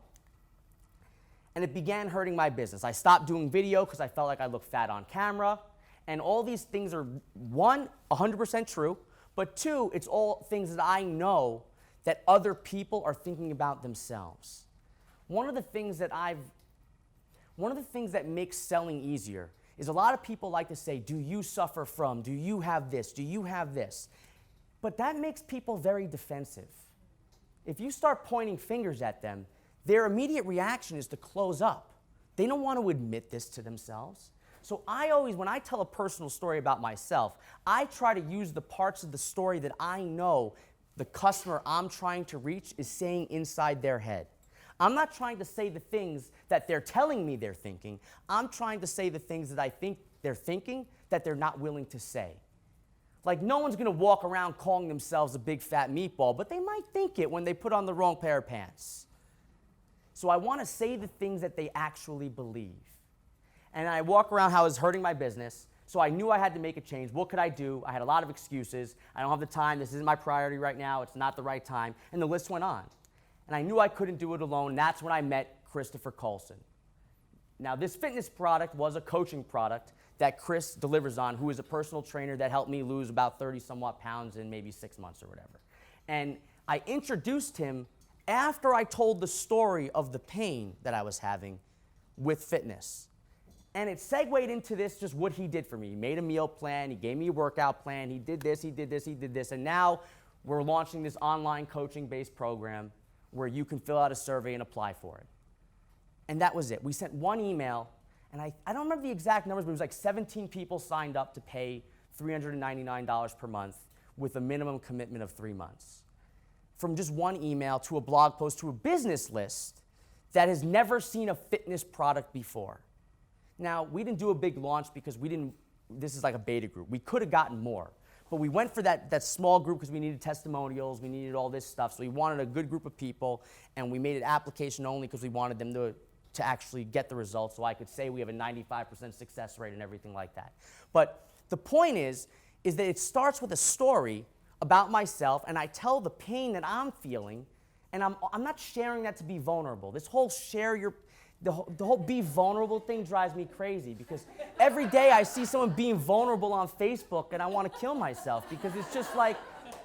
And it began hurting my business. I stopped doing video because I felt like I looked fat on camera. And all these things are, one, 100% true, but two, it's all things that I know that other people are thinking about themselves. One of the things that makes selling easier is a lot of people like to say, do you suffer from, do you have this, do you have this? But that makes people very defensive. If you start pointing fingers at them, their immediate reaction is to close up. They don't want to admit this to themselves. So when I tell a personal story about myself, I try to use the parts of the story that I know the customer I'm trying to reach is saying inside their head. I'm not trying to say the things that they're telling me they're thinking. I'm trying to say the things that I think they're thinking that they're not willing to say. Like, no one's going to walk around calling themselves a big fat meatball, but they might think it when they put on the wrong pair of pants. So I want to say the things that they actually believe. And I walk around how it's hurting my business, so I knew I had to make a change. What could I do? I had a lot of excuses. I don't have the time. This isn't my priority right now. It's not the right time. And the list went on. And I knew I couldn't do it alone. That's when I met Christopher Coulson. Now, this fitness product was a coaching product that Chris delivers on, who is a personal trainer that helped me lose about 30-somewhat pounds in maybe 6 months or whatever. And I introduced him after I told the story of the pain that I was having with fitness. And it segued into this, just what he did for me. He made a meal plan, he gave me a workout plan, he did this, he did this, he did this, and now we're launching this online coaching-based program where you can fill out a survey and apply for it. And that was it. We sent one email, and I don't remember the exact numbers, but it was like 17 people signed up to pay $399 per month with a minimum commitment of 3 months. From just one email to a blog post to a business list that has never seen a fitness product before. Now, we didn't do a big launch because this is like a beta group. We could have gotten more. But we went for that small group because we needed testimonials, we needed all this stuff. So we wanted a good group of people, and we made it application only because we wanted them to actually get the results, so I could say we have a 95% success rate and everything like that. But the point is that it starts with a story about myself, and I tell the pain that I'm feeling, and I'm not sharing that to be vulnerable. This whole the whole be vulnerable thing drives me crazy, because every day I see someone being vulnerable on Facebook and I want to kill myself, because it's just like,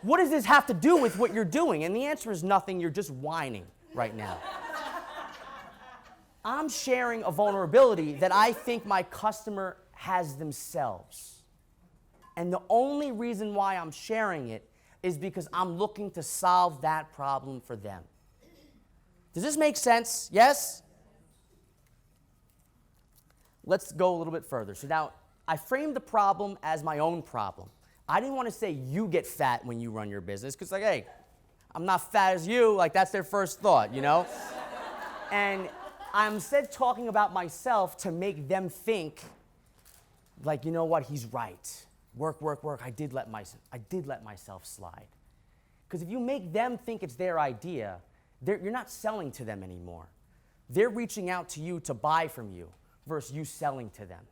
what does this have to do with what you're doing? And the answer is nothing. You're just whining right now. I'm sharing a vulnerability that I think my customer has themselves. And the only reason why I'm sharing it is because I'm looking to solve that problem for them. Does this make sense? Yes? Let's go a little bit further. So now, I framed the problem as my own problem. I didn't want to say you get fat when you run your business, because like, hey, I'm not fat as you, like that's their first thought, you know? And I'm instead talking about myself to make them think, like, you know what, he's right. Work, work, work. I did let myself slide. Because if you make them think it's their idea, you're not selling to them anymore. They're reaching out to you to buy from you versus you selling to them.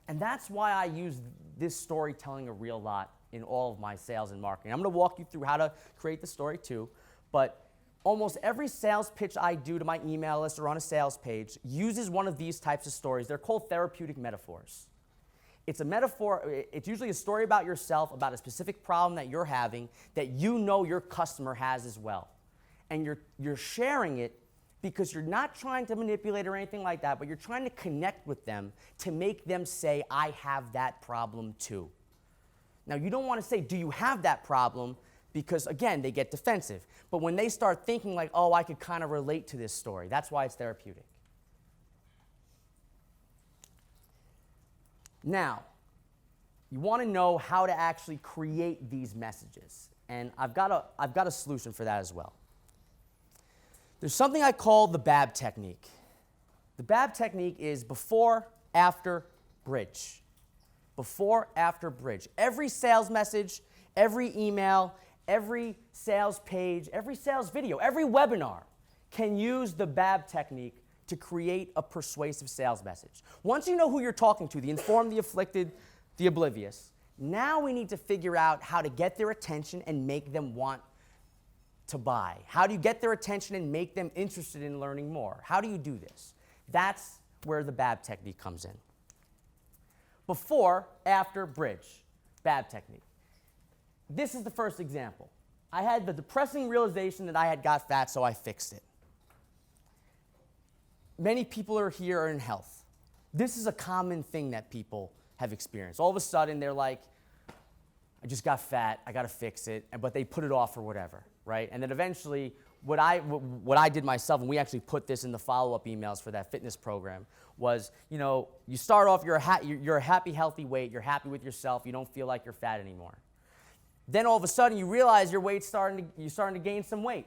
And that's why I use this storytelling a real lot in all of my sales and marketing. I'm going to walk you through how to create the story too, but almost every sales pitch I do to my email list or on a sales page uses one of these types of stories. They're called therapeutic metaphors. It's a metaphor. It's usually a story about yourself, about a specific problem that you're having that you know your customer has as well. And you're sharing it because you're not trying to manipulate or anything like that, but you're trying to connect with them to make them say, I have that problem too. Now, you don't want to say, do you have that problem? Because, again, they get defensive. But when they start thinking like, oh, I could kind of relate to this story, that's why it's therapeutic. Now, you want to know how to actually create these messages. And I've got a solution for that as well. There's something I call the BAB technique. The BAB technique is before, after, bridge. Before, after, bridge. Every sales message, every email, every sales page, every sales video, every webinar can use the BAB technique to create a persuasive sales message. Once you know who you're talking to, the informed, the afflicted, the oblivious, now we need to figure out how to get their attention and make them want to buy. How do you get their attention and make them interested in learning more? How do you do this? That's where the BAB technique comes in. Before, after, bridge. BAB technique. This is the first example. I had the depressing realization that I had got fat, so I fixed it. Many people here are in health. This is a common thing that people have experienced. All of a sudden, they're like, I just got fat, I gotta fix it, but they put it off or whatever, right? And then eventually, what I did myself, and we actually put this in the follow-up emails for that fitness program, was, you start off, you're a happy, healthy weight, you're happy with yourself, you don't feel like you're fat anymore. Then all of a sudden, you realize you're starting to gain some weight.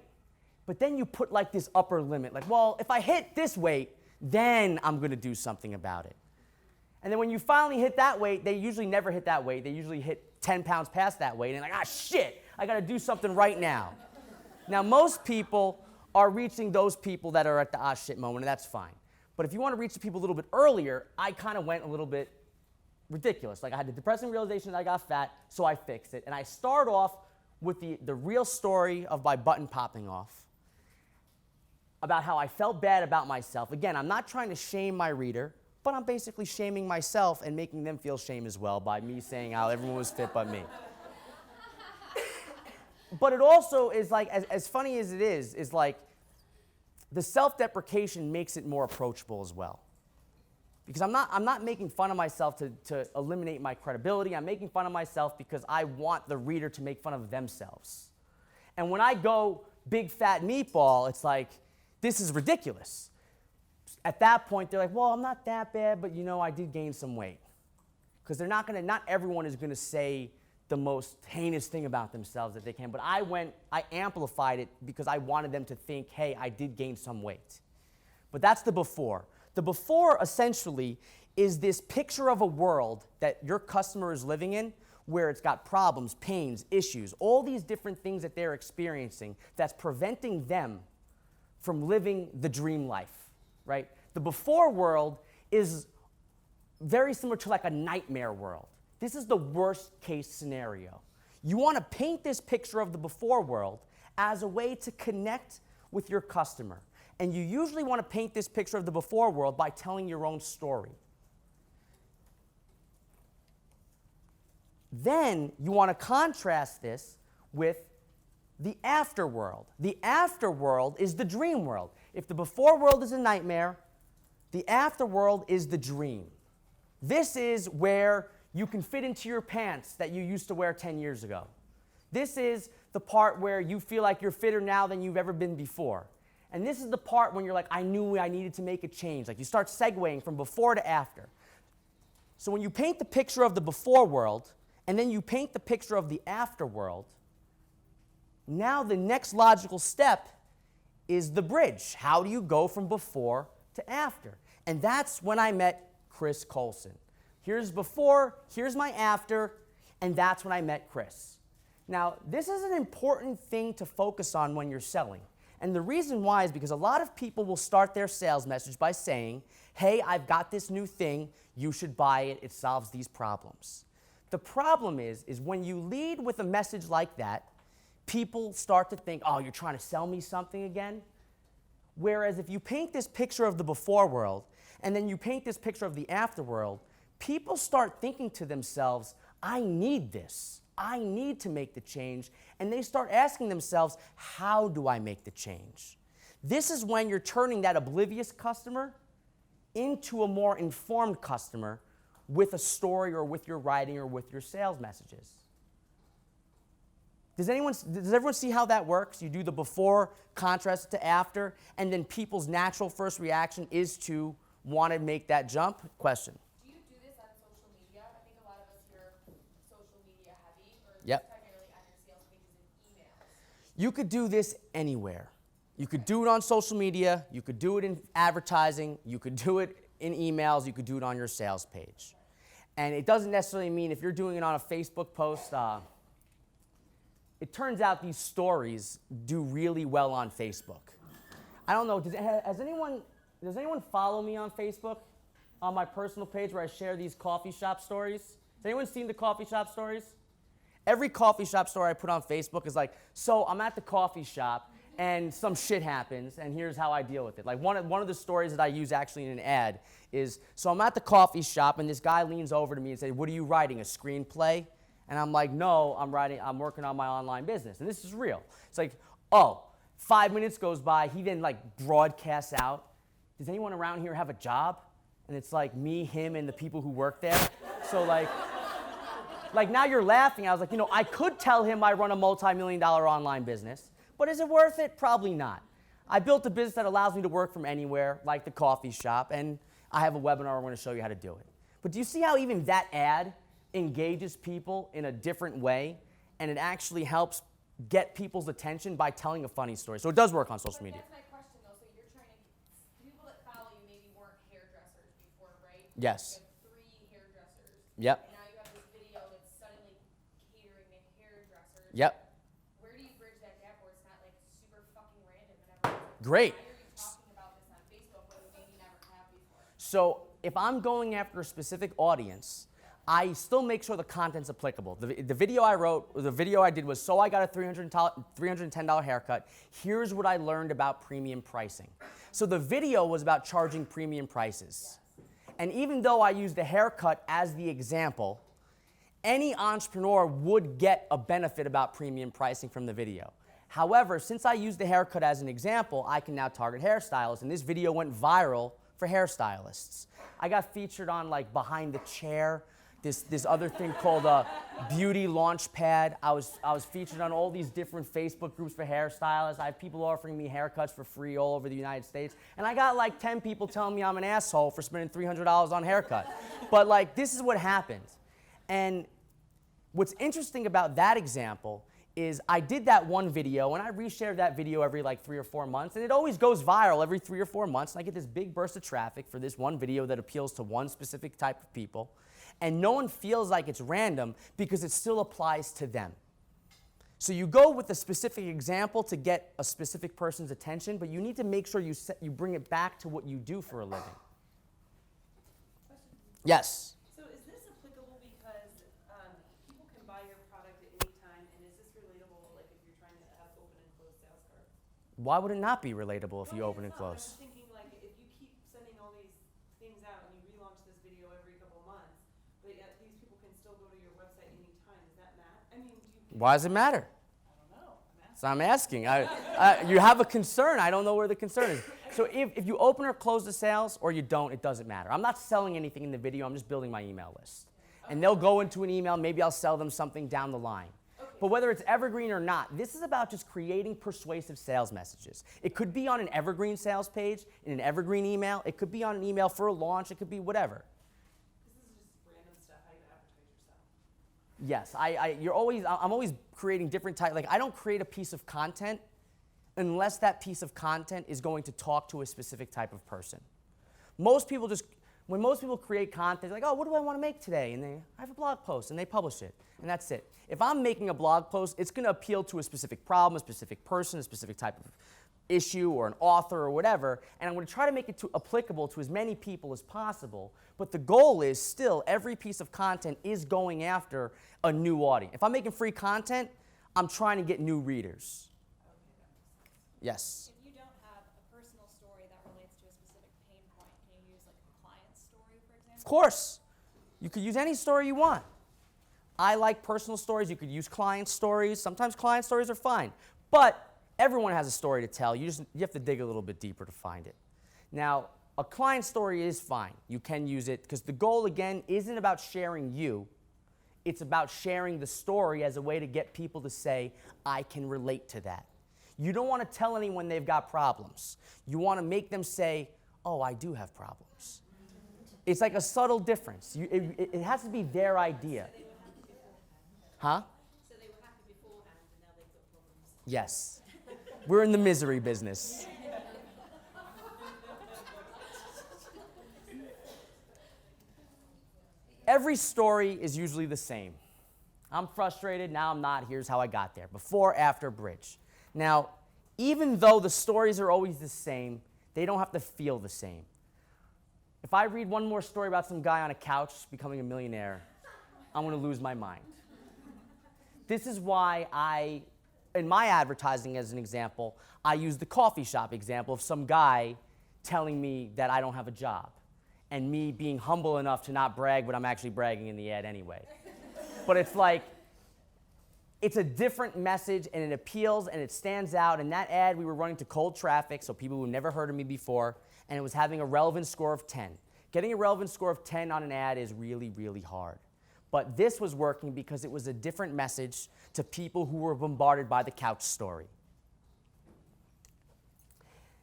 But then you put like this upper limit, like, well, if I hit this weight, then I'm gonna do something about it. And then when you finally hit that weight, they usually never hit that weight. They usually hit 10 pounds past that weight, and like, shit, I gotta do something right now. Now, most people are reaching those people that are at the shit moment, and that's fine. But if you wanna reach the people a little bit earlier, I kind of went a little bit ridiculous. Like, I had the depressing realization that I got fat, so I fixed it. And I start off with the real story of my button popping off, about how I felt bad about myself. Again, I'm not trying to shame my reader, but I'm basically shaming myself and making them feel shame as well by me saying how everyone was fit but me. But it also is like, as funny as it is like, the self-deprecation makes it more approachable as well. Because I'm not making fun of myself to eliminate my credibility. I'm making fun of myself because I want the reader to make fun of themselves. And when I go big fat meatball, it's like, this is ridiculous. At that point, they're like, well, I'm not that bad, but I did gain some weight. Because not everyone is gonna say the most heinous thing about themselves that they can, but I amplified it because I wanted them to think, hey, I did gain some weight. But that's the before. The before, essentially, is this picture of a world that your customer is living in where it's got problems, pains, issues, all these different things that they're experiencing that's preventing them from living the dream life, right? The before world is very similar to like a nightmare world. This is the worst case scenario. You want to paint this picture of the before world as a way to connect with your customer. And you usually want to paint this picture of the before world by telling your own story. Then you want to contrast this with the afterworld. The afterworld is the dream world. If the before world is a nightmare, the afterworld is the dream. This is where you can fit into your pants that you used to wear 10 years ago. This is the part where you feel like you're fitter now than you've ever been before. And this is the part when you're like, I knew I needed to make a change. Like you start segueing from before to after. So when you paint the picture of the before world, and then you paint the picture of the afterworld, now the next logical step is the bridge. How do you go from before to after? And that's when I met Chris Colson. Here's before, here's my after, and that's when I met Chris. Now, this is an important thing to focus on when you're selling. And the reason why is because a lot of people will start their sales message by saying, hey, I've got this new thing, you should buy it, it solves these problems. The problem is when you lead with a message like that, people start to think, oh, you're trying to sell me something again? Whereas if you paint this picture of the before world, and then you paint this picture of the after world, people start thinking to themselves, I need this. I need to make the change. And they start asking themselves, how do I make the change? This is when you're turning that oblivious customer into a more informed customer with a story or with your writing or with your sales messages. Does everyone see how that works? You do the before, contrast to after, and then people's natural first reaction is to want to make that jump? Question. Do you do this on social media? I think a lot of us here are social media heavy, or Yep. primarily on your sales pages and emails. You could do this anywhere. You could do it on social media, you could do it in advertising, you could do it in emails, you could do it on your sales page. And it doesn't necessarily mean if you're doing it on a Facebook post, it turns out these stories do really well on Facebook. I don't know, does anyone follow me on Facebook? On my personal page where I share these coffee shop stories? Has anyone seen the coffee shop stories? Every coffee shop story I put on Facebook is like, so I'm at the coffee shop and some shit happens and here's how I deal with it. Like one of the stories that I use actually in an ad is, so I'm at the coffee shop and this guy leans over to me and says, what are you writing, a screenplay? And I'm like, no, I'm working on my online business. And this is real. It's like, 5 minutes goes by, he then like broadcasts out, does anyone around here have a job? And it's like me, him, and the people who work there. So like now you're laughing. I was like, I could tell him I run a multi-million-dollar online business, but is it worth it? Probably not. I built a business that allows me to work from anywhere, like the coffee shop, and I have a webinar where I'm going to show you how to do it. But do you see how even that ad engages people in a different way, and it actually helps get people's attention by telling a funny story? So it does work on social media. That's my question though. So you're trying to, people that follow you maybe weren't hairdressers before, right? Yes. You have 3 hairdressers. Yep. And now you have this video that's suddenly catering to hairdressers. Yep. Where do you bridge that gap where it's not like super fucking random and everyone's like, Great. why are you talking about this on Facebook when we maybe never have before? So if I'm going after a specific audience, I still make sure the content's applicable. The video I wrote, the video I did was, so I got a $310 haircut. Here's what I learned about premium pricing. So the video was about charging premium prices. And even though I used the haircut as the example, any entrepreneur would get a benefit about premium pricing from the video. However, since I used the haircut as an example, I can now target hairstylists, and this video went viral for hairstylists. I got featured on like Behind the Chair, this other thing called Beauty Launchpad. I was featured on all these different Facebook groups for hairstylists. I have people offering me haircuts for free all over the United States. And I got like 10 people telling me I'm an asshole for spending $300 on a haircut. But like, this is what happens. And what's interesting about that example is I did that one video and I reshared that video every like 3 or 4 months, and it always goes viral every 3 or 4 months, and I get this big burst of traffic for this one video that appeals to one specific type of people. And no one feels like it's random because it still applies to them. So you go with a specific example to get a specific person's attention, but you need to make sure you bring it back to what you do for a living. Yes? So is this applicable because people can buy your product at any time, and is this relatable, like if you're trying to have open and closed sales cards? Why would it not be relatable if you Well, open and it's not. I'm close? just thinking like if you keep sending all these things out and you relaunch this video every couple months, but yet these people can still go to your website anytime, does that matter? I mean, do you? Why does it matter? I don't know. So I'm asking. You have a concern. I don't know where the concern is. So if you open or close the sales or you don't, it doesn't matter. I'm not selling anything in the video. I'm just building my email list. And they'll go into an email. Maybe I'll sell them something down the line. But whether it's evergreen or not, this is about just creating persuasive sales messages. It could be on an evergreen sales page, in an evergreen email. It could be on an email for a launch. It could be whatever. This is just random stuff. How you advertise yourself. Yes, I'm always creating different types. Like, I don't create a piece of content unless that piece of content is going to talk to a specific type of person. When most people create content, they're like, oh, what do I want to make today? And I have a blog post, and they publish it, and that's it. If I'm making a blog post, it's going to appeal to a specific problem, a specific person, a specific type of issue, or an author, or whatever, and I'm going to try to make it applicable to as many people as possible. But the goal is still every piece of content is going after a new audience. If I'm making free content, I'm trying to get new readers. Yes. If you don't have a personal story that relates to a specific pain point, can you use like a client story, for example? Of course. You could use any story you want. I like personal stories. You could use client stories. Sometimes client stories are fine. But everyone has a story to tell. You have to dig a little bit deeper to find it. Now, a client story is fine. You can use it because the goal, again, isn't about sharing you. It's about sharing the story as a way to get people to say, I can relate to that. You don't want to tell anyone they've got problems. You want to make them say, oh, I do have problems. It's like a subtle difference. It has to be their idea. Huh? So they were happy beforehand and now they've got problems. Yes. We're in the misery business. Every story is usually the same. I'm frustrated, now I'm not, here's how I got there. Before, after, bridge. Now, even though the stories are always the same, they don't have to feel the same. If I read one more story about some guy on a couch becoming a millionaire, I'm going to lose my mind. This is why in my advertising as an example, I use the coffee shop example of some guy telling me that I don't have a job and me being humble enough to not brag, but I'm actually bragging in the ad anyway. But it's like, it's a different message and it appeals and it stands out. And that ad we were running to cold traffic, so people who never heard of me before, and it was having a relevance score of 10. Getting a relevance score of 10 on an ad is really, really hard. But this was working because it was a different message to people who were bombarded by the couch story.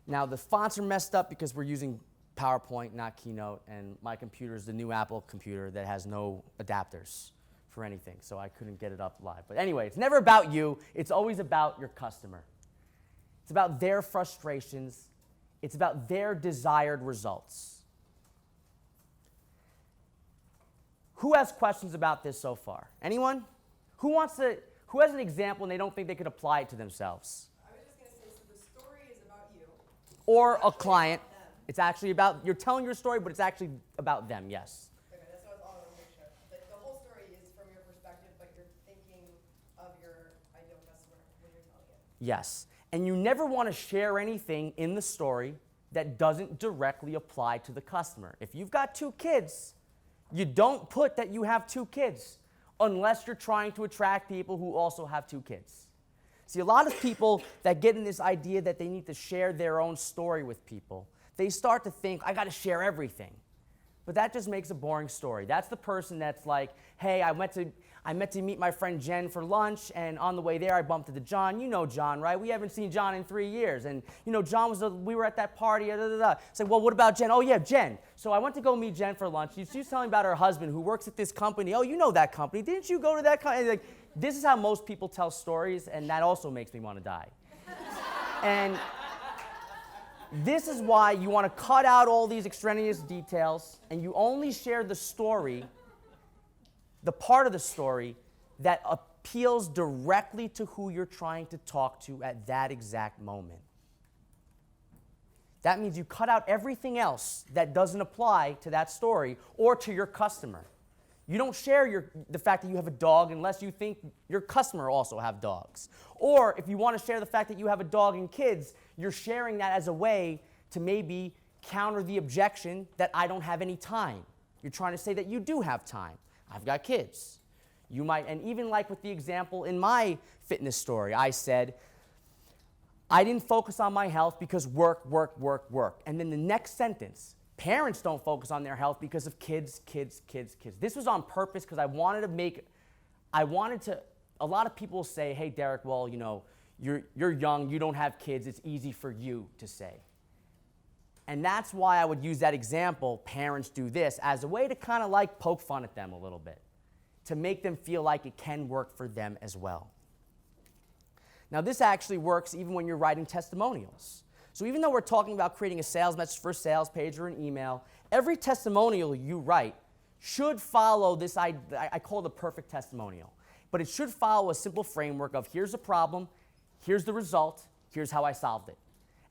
Now, the fonts are messed up because we're using PowerPoint, not Keynote, and my computer is the new Apple computer that has no adapters for anything, so I couldn't get it up live. But anyway, it's never about you. It's always about your customer. It's about their frustrations. It's about their desired results. Who has questions about this so far? Anyone? Who has an example and they don't think they could apply it to themselves? I was just going to say, so the story is about you. Or a client. It's actually about, you're telling your story, but it's actually about them, yes. Okay, that's what I was all make sure. The whole story is from your perspective, but you're thinking of your ideal customer when you're telling it. Yes. And you never want to share anything in the story that doesn't directly apply to the customer. If you've got 2 kids, you don't put that you have 2 kids unless you're trying to attract people who also have 2 kids. See, a lot of people that get in this idea that they need to share their own story with people, they start to think, I got to share everything. But that just makes a boring story. That's the person that's like, hey, I meant to meet my friend Jen for lunch, and on the way there I bumped into John. You know John, right? We haven't seen John in 3 years. And you know, we were at that party, It's like, well, what about Jen? Oh yeah, Jen. So I went to go meet Jen for lunch. She was telling me about her husband who works at this company. Oh, you know that company. Didn't you go to that company? Like, this is how most people tell stories, and that also makes me want to die. And this is why you want to cut out all these extraneous details, and you only share the story, the part of the story that appeals directly to who you're trying to talk to at that exact moment. That means you cut out everything else that doesn't apply to that story or to your customer. You don't share the fact that you have a dog unless you think your customer also have dogs. Or if you want to share the fact that you have a dog and kids, you're sharing that as a way to maybe counter the objection that I don't have any time. You're trying to say that you do have time. I've got kids. You might, and even like with the example in my fitness story, I said, I didn't focus on my health because work. And then the next sentence, parents don't focus on their health because of kids. This was on purpose because a lot of people say, hey, Derek, well, you know, you're young, you don't have kids, it's easy for you to say. And that's why I would use that example, parents do this, as a way to kind of like poke fun at them a little bit, to make them feel like it can work for them as well. Now, this actually works even when you're writing testimonials. So even though we're talking about creating a sales message for a sales page or an email, every testimonial you write should follow this, I call it the perfect testimonial. But it should follow a simple framework of here's a problem, here's the result, here's how I solved it.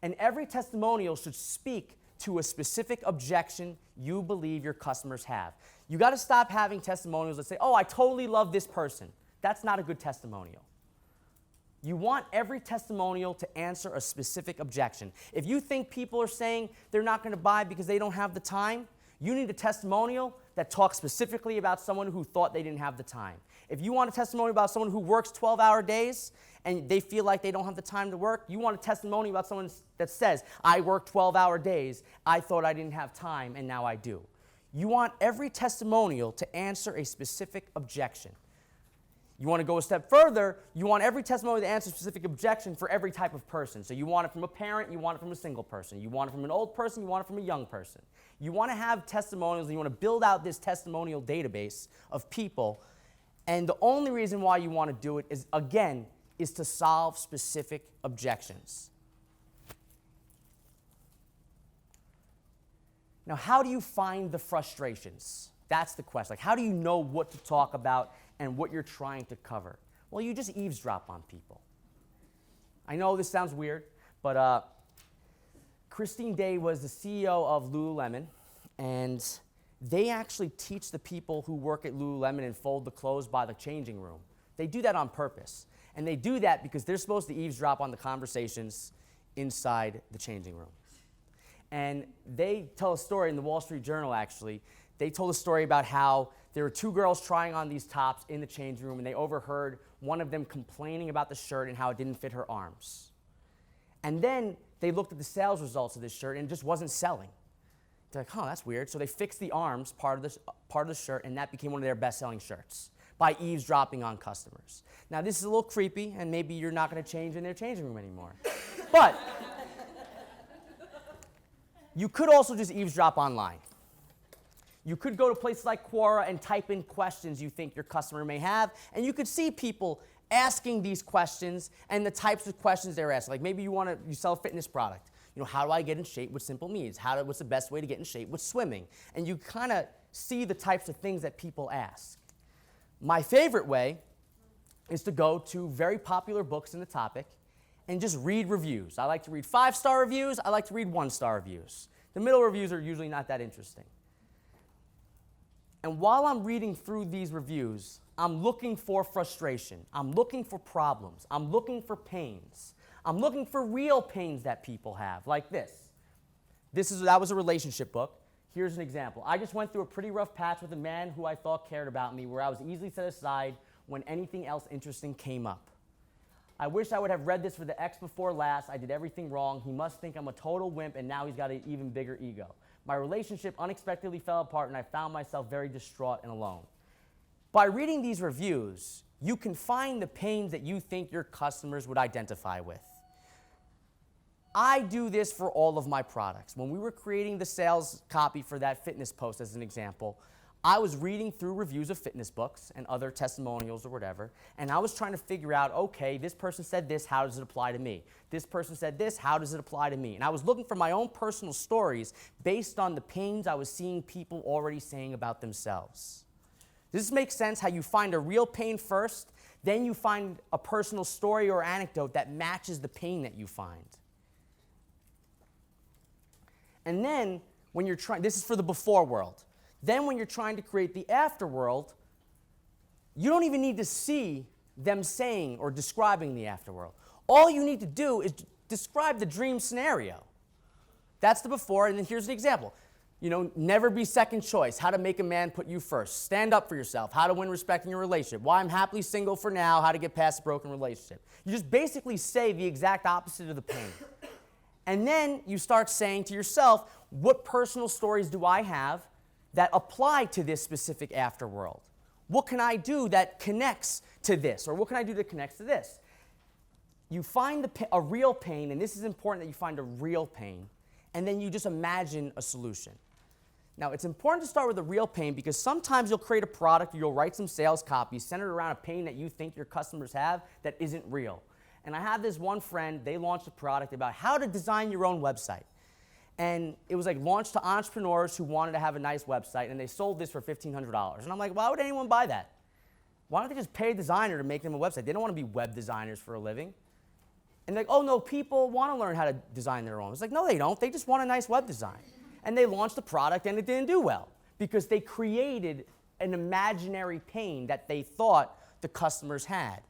And every testimonial should speak to a specific objection you believe your customers have. You got to stop having testimonials that say, oh, I totally love this person. That's not a good testimonial. You want every testimonial to answer a specific objection. If you think people are saying they're not going to buy because they don't have the time, you need a testimonial that talks specifically about someone who thought they didn't have the time. If you want a testimony about someone who works 12-hour days and they feel like they don't have the time to work, you want a testimony about someone that says, I work 12-hour days, I thought I didn't have time, and now I do. You want every testimonial to answer a specific objection. You want to go a step further, you want every testimony to answer a specific objection for every type of person. So you want it from a parent, you want it from a single person. You want it from an old person, you want it from a young person. You want to have testimonials, and you want to build out this testimonial database of people. And the only reason why you want to do it is, again, is to solve specific objections. Now, how do you find the frustrations? That's the question. Like, how do you know what to talk about and what you're trying to cover? Well, you just eavesdrop on people. I know this sounds weird, but Christine Day was the CEO of Lululemon, and they actually teach the people who work at Lululemon and fold the clothes by the changing room. They do that on purpose. And they do that because they're supposed to eavesdrop on the conversations inside the changing room. And they tell a story in the Wall Street Journal, actually. They told a story about how there were two girls trying on these tops in the changing room, and they overheard one of them complaining about the shirt and how it didn't fit her arms. And then they looked at the sales results of this shirt, and it just wasn't selling. They're like, oh, that's weird. So they fixed the arms part of the shirt, and that became one of their best-selling shirts by eavesdropping on customers. Now, this is a little creepy, and maybe you're not going to change in their changing room anymore. But you could also just eavesdrop online. You could go to places like Quora and type in questions you think your customer may have, and you could see people asking these questions and the types of questions they're asking. Like maybe you sell a fitness product. You know, how do I get in shape with simple means? What's the best way to get in shape with swimming? And you kind of see the types of things that people ask. My favorite way is to go to very popular books in the topic and just read reviews. I like to read 5-star reviews. I like to read 1-star reviews. The middle reviews are usually not that interesting. And while I'm reading through these reviews, I'm looking for frustration. I'm looking for problems. I'm looking for pains. I'm looking for real pains that people have, like this. That was a relationship book. Here's an example. I just went through a pretty rough patch with a man who I thought cared about me, where I was easily set aside when anything else interesting came up. I wish I would have read this for the ex before last. I did everything wrong. He must think I'm a total wimp, and now he's got an even bigger ego. My relationship unexpectedly fell apart, and I found myself very distraught and alone. By reading these reviews, you can find the pains that you think your customers would identify with. I do this for all of my products. When we were creating the sales copy for that fitness post, as an example, I was reading through reviews of fitness books and other testimonials or whatever, and I was trying to figure out, okay, this person said this, how does it apply to me? This person said this, how does it apply to me? And I was looking for my own personal stories based on the pains I was seeing people already saying about themselves. Does this make sense, how you find a real pain first, then you find a personal story or anecdote that matches the pain that you find? And then, when you're trying, this is for the before world. Then when you're trying to create the afterworld, you don't even need to see them saying or describing the afterworld. All you need to do is describe the dream scenario. That's the before, and then here's the example. You know, never be second choice. How to make a man put you first. Stand up for yourself. How to win respect in your relationship. Why I'm happily single for now. How to get past a broken relationship. You just basically say the exact opposite of the pain. And then you start saying to yourself, what personal stories do I have that apply to this specific afterworld? What can I do that connects to this? Or what can I do that connects to this? You find a real pain, and this is important that you find a real pain, and then you just imagine a solution. Now, it's important to start with a real pain because sometimes you'll create a product, or you'll write some sales copy centered around a pain that you think your customers have that isn't real. And I have this one friend, they launched a product about how to design your own website. And it was like launched to entrepreneurs who wanted to have a nice website, and they sold this for $1,500. And I'm like, why would anyone buy that? Why don't they just pay a designer to make them a website? They don't want to be web designers for a living. And they're like, oh no, people want to learn how to design their own. It's like, no, they don't. They just want a nice web design. And they launched the product, and it didn't do well because they created an imaginary pain that they thought the customers had.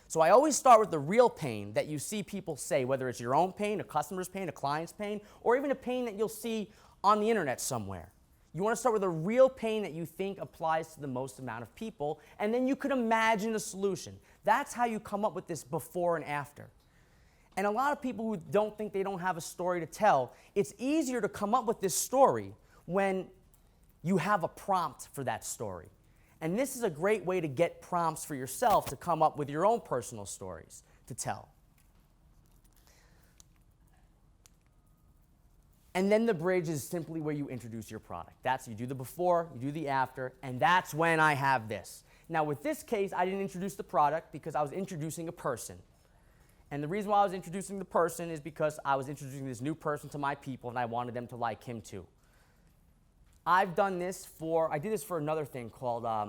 So I always start with the real pain that you see people say, whether it's your own pain, a customer's pain, a client's pain, or even a pain that you'll see on the internet somewhere. You want to start with a real pain that you think applies to the most amount of people, and then you could imagine a solution. That's how you come up with this before and after. And a lot of people who don't think they don't have a story to tell, it's easier to come up with this story when you have a prompt for that story. And this is a great way to get prompts for yourself to come up with your own personal stories to tell. And then the bridge is simply where you introduce your product. That's, you do the before, you do the after, and that's when I have this. Now with this case, I didn't introduce the product because I was introducing a person. And the reason why I was introducing the person is because I was introducing this new person to my people and I wanted them to like him too. I did this for another thing called, I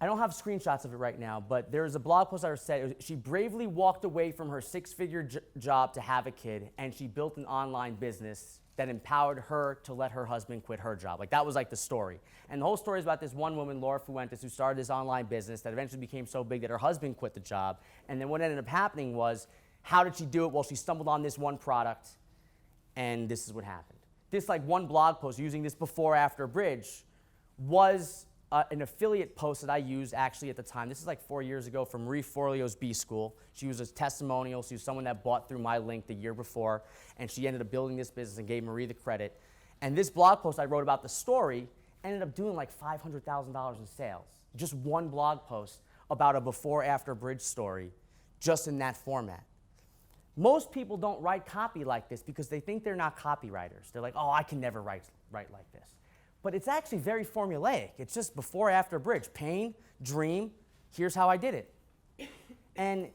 don't have screenshots of it right now, but there's a blog post I said, she bravely walked away from her six-figure job to have a kid, and she built an online business that empowered her to let her husband quit her job. Like, that was like the story. And the whole story is about this one woman, Laura Fuentes, who started this online business that eventually became so big that her husband quit the job. And then what ended up happening was, how did she do it? Well, she stumbled on this one product, and this is what happened. This like one blog post using this before-after bridge was an affiliate post that I used actually at the time. This is like 4 years ago from Marie Forleo's B School. She was a testimonial. She was someone that bought through my link the year before, and she ended up building this business and gave Marie the credit. And this blog post I wrote about the story ended up doing like $500,000 in sales. Just one blog post about a before-after bridge story, just in that format. Most people don't write copy like this because they think they're not copywriters. They're like, oh, I can never write like this. But it's actually very formulaic. It's just before, after, bridge. Pain, dream, here's how I did it. And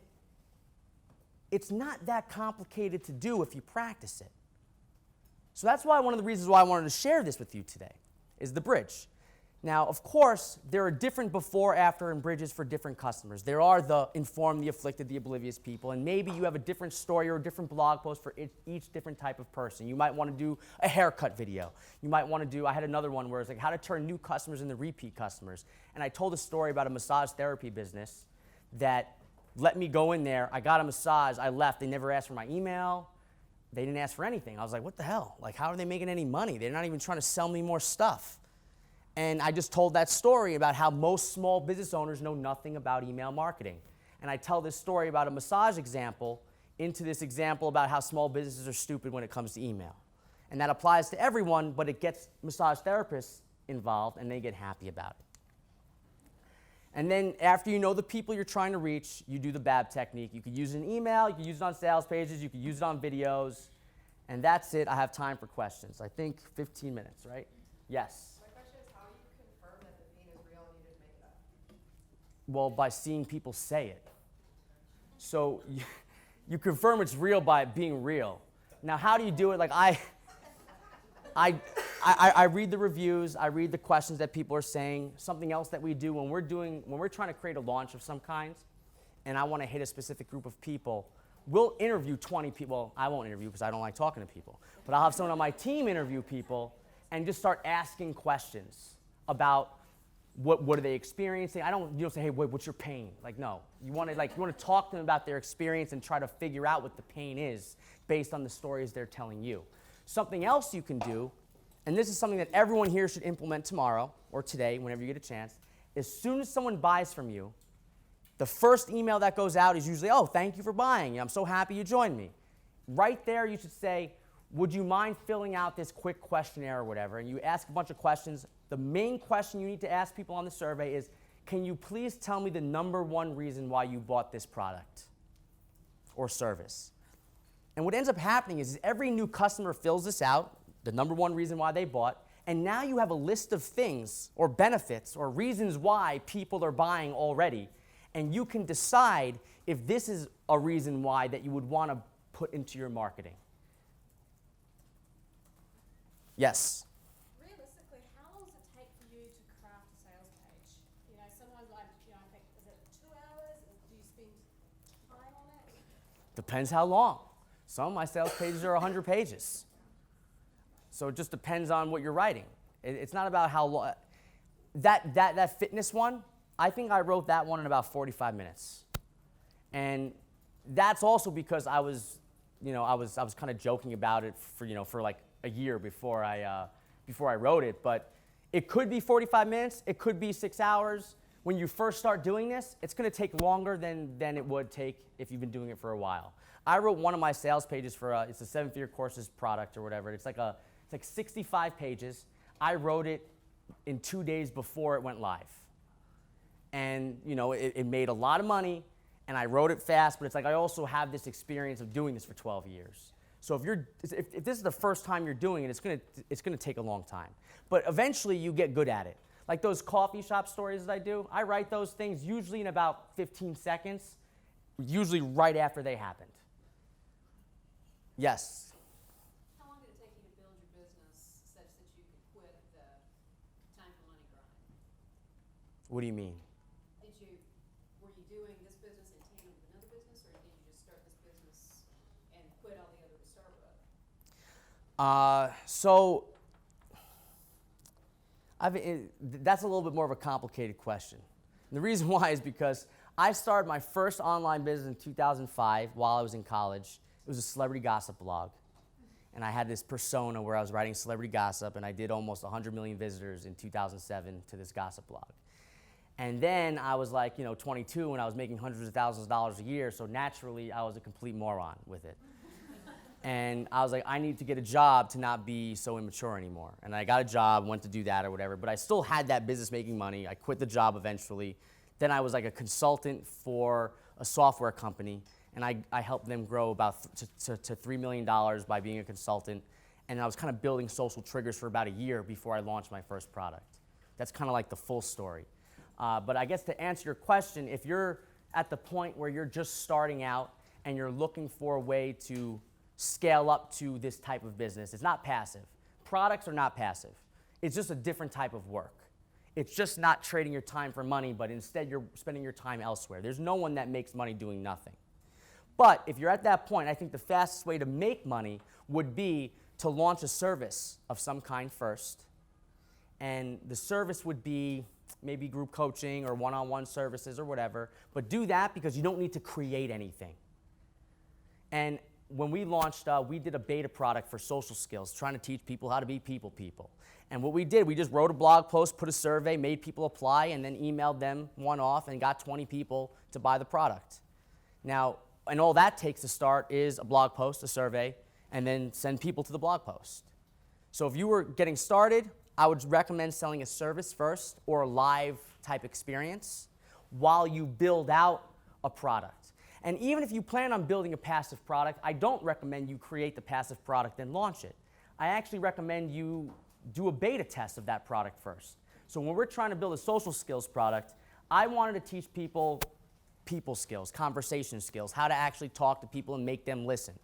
it's not that complicated to do if you practice it. So that's why one of the reasons why I wanted to share this with you today is the bridge. Now, of course, there are different before, after, and bridges for different customers. There are the informed, the afflicted, the oblivious people, and maybe you have a different story or a different blog post for each different type of person. You might want to do a haircut video. You might want to do, I had another one where it's like how to turn new customers into repeat customers. And I told a story about a massage therapy business that let me go in there. I got a massage. I left. They never asked for my email. They didn't ask for anything. I was like, what the hell? Like, how are they making any money? They're not even trying to sell me more stuff. And I just told that story about how most small business owners know nothing about email marketing. And I tell this story about a massage example into this example about how small businesses are stupid when it comes to email. And that applies to everyone, but it gets massage therapists involved and they get happy about it. And then after you know the people you're trying to reach, you do the BAB technique. You could use it in email, you could use it on sales pages, you could use it on videos, and that's it. I have time for questions. I think 15 minutes, right? Yes. Well, by seeing people say it. So you confirm it's real by it being real. Now, how do you do it? Like I read the reviews, I read the questions that people are saying. Something else that we do when we're trying to create a launch of some kind, and I want to hit a specific group of people, we'll interview 20 people. Well, I won't interview because I don't like talking to people. But I'll have someone on my team interview people and just start asking questions about what are they experiencing? You don't say, hey, what's your pain? Like, no. You want to talk to them about their experience and try to figure out what the pain is based on the stories they're telling you. Something else you can do, and this is something that everyone here should implement tomorrow or today, whenever you get a chance, as soon as someone buys from you, the first email that goes out is usually, oh, thank you for buying. I'm so happy you joined me. Right there, you should say, would you mind filling out this quick questionnaire or whatever? And you ask a bunch of questions. The main question you need to ask people on the survey is, can you please tell me the number one reason why you bought this product or service? And what ends up happening is every new customer fills this out, the number one reason why they bought, and now you have a list of things or benefits or reasons why people are buying already, and you can decide if this is a reason why that you would want to put into your marketing. Yes? Realistically, how long does it take for you to craft a sales page? You know, sometimes I think, is it 2 hours? Do you spend time on it? Depends how long. Some of my sales pages are 100 pages. So it just depends on what you're writing. It's not about how long. That fitness one, I think I wrote that one in about 45 minutes. And that's also because I was kind of joking about it for like a year before I before I wrote it, but it could be 45 minutes, it could be 6 hours. When you first start doing this, it's gonna take longer than it would take if you've been doing it for a while. I wrote one of my sales pages for it's a 7-figure courses product or whatever. It's like 65 pages. I wrote it in 2 days before it went live. And it made a lot of money, and I wrote it fast, but it's like I also have this experience of doing this for 12 years. So if this is the first time you're doing it, it's gonna take a long time. But eventually you get good at it. Like those coffee shop stories that I do, I write those things usually in about 15 seconds, usually right after they happened. Yes? How long did it take you to build your business such that you could quit the time for money grind? What do you mean? Were you doing this business in tandem with another business, or did you just start this business and quit all the other to start with? That's a little bit more of a complicated question. And the reason why is because I started my first online business in 2005 while I was in college. It was a celebrity gossip blog. And I had this persona where I was writing celebrity gossip, and I did almost 100 million visitors in 2007 to this gossip blog. And then I was like, 22, and I was making hundreds of thousands of dollars a year, so naturally I was a complete moron with it. And I was like, I need to get a job to not be so immature anymore. And I got a job, went to do that or whatever, but I still had that business making money. I quit the job eventually. Then I was like a consultant for a software company, and I helped them grow about to $3 million by being a consultant. And I was kind of building social triggers for about a year before I launched my first product. That's kind of like the full story. But I guess to answer your question, if you're at the point where you're just starting out and you're looking for a way to scale up to this type of business, it's not passive. Products are not passive. It's just a different type of work. It's just not trading your time for money, but instead you're spending your time elsewhere. There's no one that makes money doing nothing. But if you're at that point, I think the fastest way to make money would be to launch a service of some kind first. And the service would be maybe group coaching or one-on-one services or whatever. But do that because you don't need to create anything. And when we launched, we did a beta product for social skills, trying to teach people how to be people. And what we did, we just wrote a blog post, put a survey, made people apply, and then emailed them one off and got 20 people to buy the product. Now, and all that takes to start is a blog post, a survey, and then send people to the blog post. So if you were getting started, I would recommend selling a service first or a live type experience while you build out a product. And even if you plan on building a passive product, I don't recommend you create the passive product and launch it. I actually recommend you do a beta test of that product first. So when we're trying to build a social skills product, I wanted to teach people skills, conversation skills, how to actually talk to people and make them listen.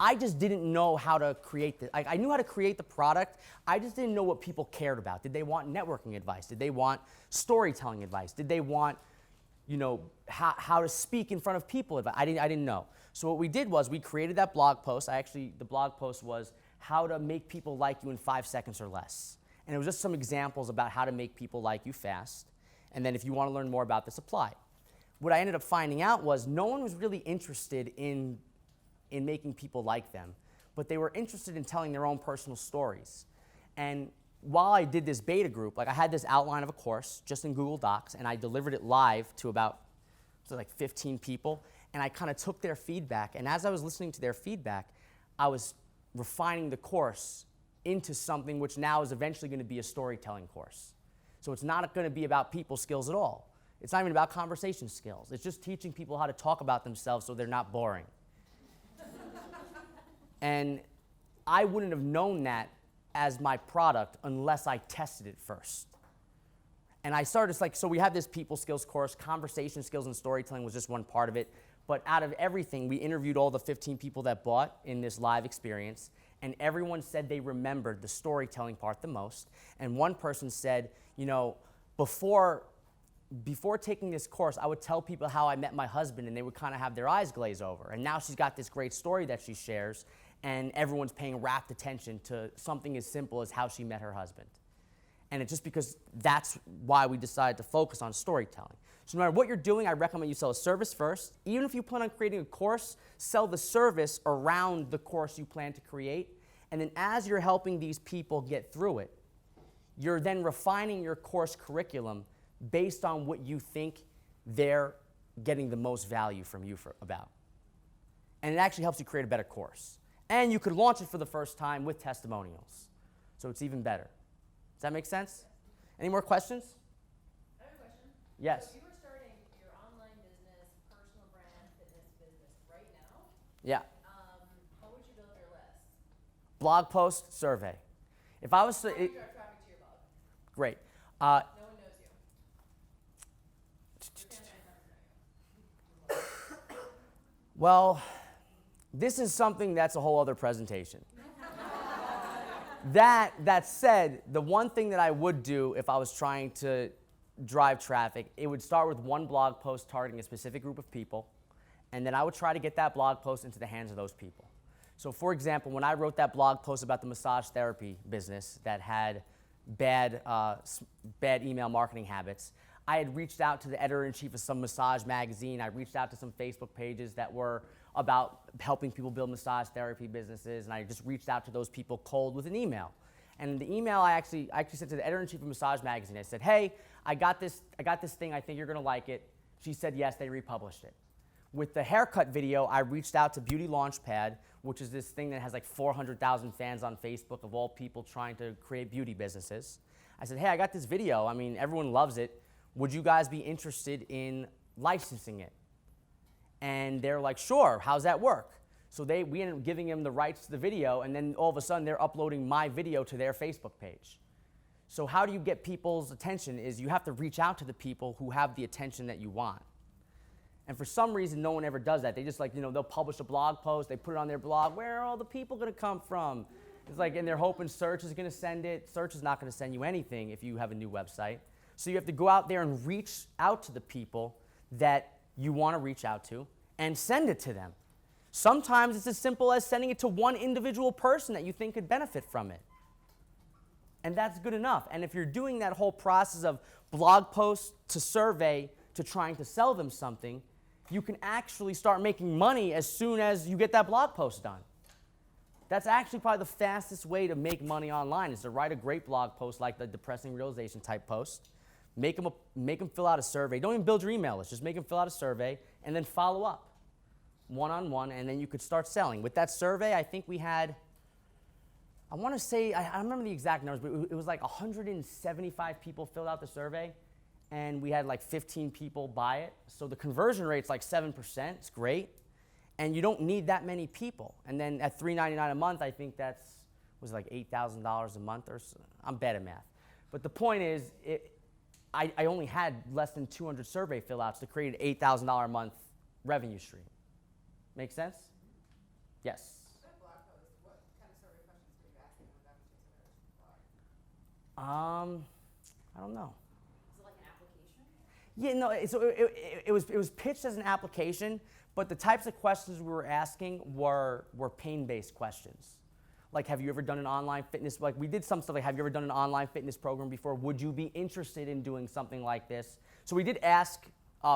I just didn't know how to create the, I knew how to create the product, I just didn't know what people cared about. Did they want networking advice? Did they want storytelling advice? Did they want, how to speak in front of people advice? I didn't know. So what we did was we created that blog post. The blog post was how to make people like you in 5 seconds or less. And it was just some examples about how to make people like you fast. And then if you want to learn more about this, apply. What I ended up finding out was no one was really interested in making people like them, but they were interested in telling their own personal stories. And while I did this beta group, I had this outline of a course just in Google Docs, and I delivered it live to about 15 people, and I kind of took their feedback, and as I was listening to their feedback, I was refining the course into something which now is eventually going to be a storytelling course. So it's not going to be about people skills at all. It's not even about conversation skills. It's just teaching people how to talk about themselves so they're not boring. And I wouldn't have known that as my product unless I tested it first. And I started, so we have this people skills course, conversation skills and storytelling was just one part of it. But out of everything, we interviewed all the 15 people that bought in this live experience, and everyone said they remembered the storytelling part the most. And one person said, before taking this course, I would tell people how I met my husband, and they would kind of have their eyes glaze over. And now she's got this great story that she shares, and everyone's paying rapt attention to something as simple as how she met her husband. And it's just because that's why we decided to focus on storytelling. So no matter what you're doing, I recommend you sell a service first. Even if you plan on creating a course, sell the service around the course you plan to create. And then as you're helping these people get through it, you're then refining your course curriculum based on what you think they're getting the most value from you about. And it actually helps you create a better course. And you could launch it for the first time with testimonials. So it's even better. Does that make sense? Any more questions? I have a question. Yes. So if you were starting your online business, personal brand, fitness business right now, Yeah. how would you build your list? Blog post, survey. If I was How would you drive traffic to your blog? great. No one knows you. Your fans might never know you. Well, this is something that's a whole other presentation. That said, the one thing that I would do if I was trying to drive traffic, it would start with one blog post targeting a specific group of people, and then I would try to get that blog post into the hands of those people. So for example, when I wrote that blog post about the massage therapy business that had bad email marketing habits, I had reached out to the editor-in-chief of some massage magazine. I reached out to some Facebook pages that were about helping people build massage therapy businesses, and I just reached out to those people cold with an email. And in the email, I actually sent to the editor-in-chief of Massage Magazine. I said, hey, I got this thing. I think you're going to like it. She said yes. They republished it. With the haircut video, I reached out to Beauty Launchpad, which is this thing that has like 400,000 fans on Facebook of all people trying to create beauty businesses. I said, hey, I got this video. I mean, everyone loves it. Would you guys be interested in licensing it? And they're like, sure, how's that work? So we ended up giving them the rights to the video, and then all of a sudden they're uploading my video to their Facebook page. So how do you get people's attention is you have to reach out to the people who have the attention that you want. And for some reason, no one ever does that. They just they'll publish a blog post, they put it on their blog, where are all the people gonna come from? It's like, and they're hoping search is gonna send it. Search is not gonna send you anything if you have a new website. So you have to go out there and reach out to the people that you want to reach out to and send it to them. Sometimes it's as simple as sending it to one individual person that you think could benefit from it. And that's good enough. And if you're doing that whole process of blog post to survey to trying to sell them something, you can actually start making money as soon as you get that blog post done. That's actually probably the fastest way to make money online, is to write a great blog post like the depressing realization type post. Make them fill out a survey. Don't even build your email list. Just make them fill out a survey and then follow up one-on-one, and then you could start selling. With that survey, I think we had, I want to say, I don't remember the exact numbers, but it was like 175 people filled out the survey, and we had like 15 people buy it. So the conversion rate's like 7%. It's great. And you don't need that many people. And then at $3.99 a month, I think was like $8,000 a month or so. I'm bad at math. But the point is, I only had less than 200 survey fill-outs to create an $8,000 a month revenue stream. Make sense? Yes. That blog post, what kind of survey questions were you asking when that was blog? I don't know. Is it like an application? Yeah, no. So it was pitched as an application, but the types of questions we were asking were pain-based questions. Like, have you ever done an online fitness? Like, we did some stuff like, have you ever done an online fitness program before? Would you be interested in doing something like this? So we did ask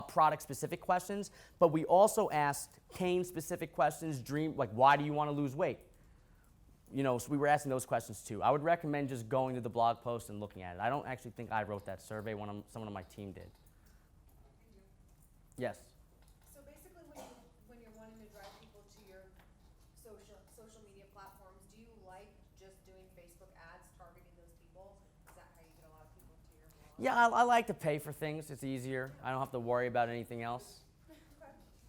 product-specific questions, but we also asked pain-specific questions. Like, why do you want to lose weight? So we were asking those questions too. I would recommend just going to the blog post and looking at it. I don't actually think I wrote that survey. Someone on my team did. Yes. So basically, when you're wanting to drive people to your social media platforms, do you like just doing Facebook ads targeting those people? Is that how you get a lot of people to your blog? Yeah, I like to pay for things. It's easier. I don't have to worry about anything else.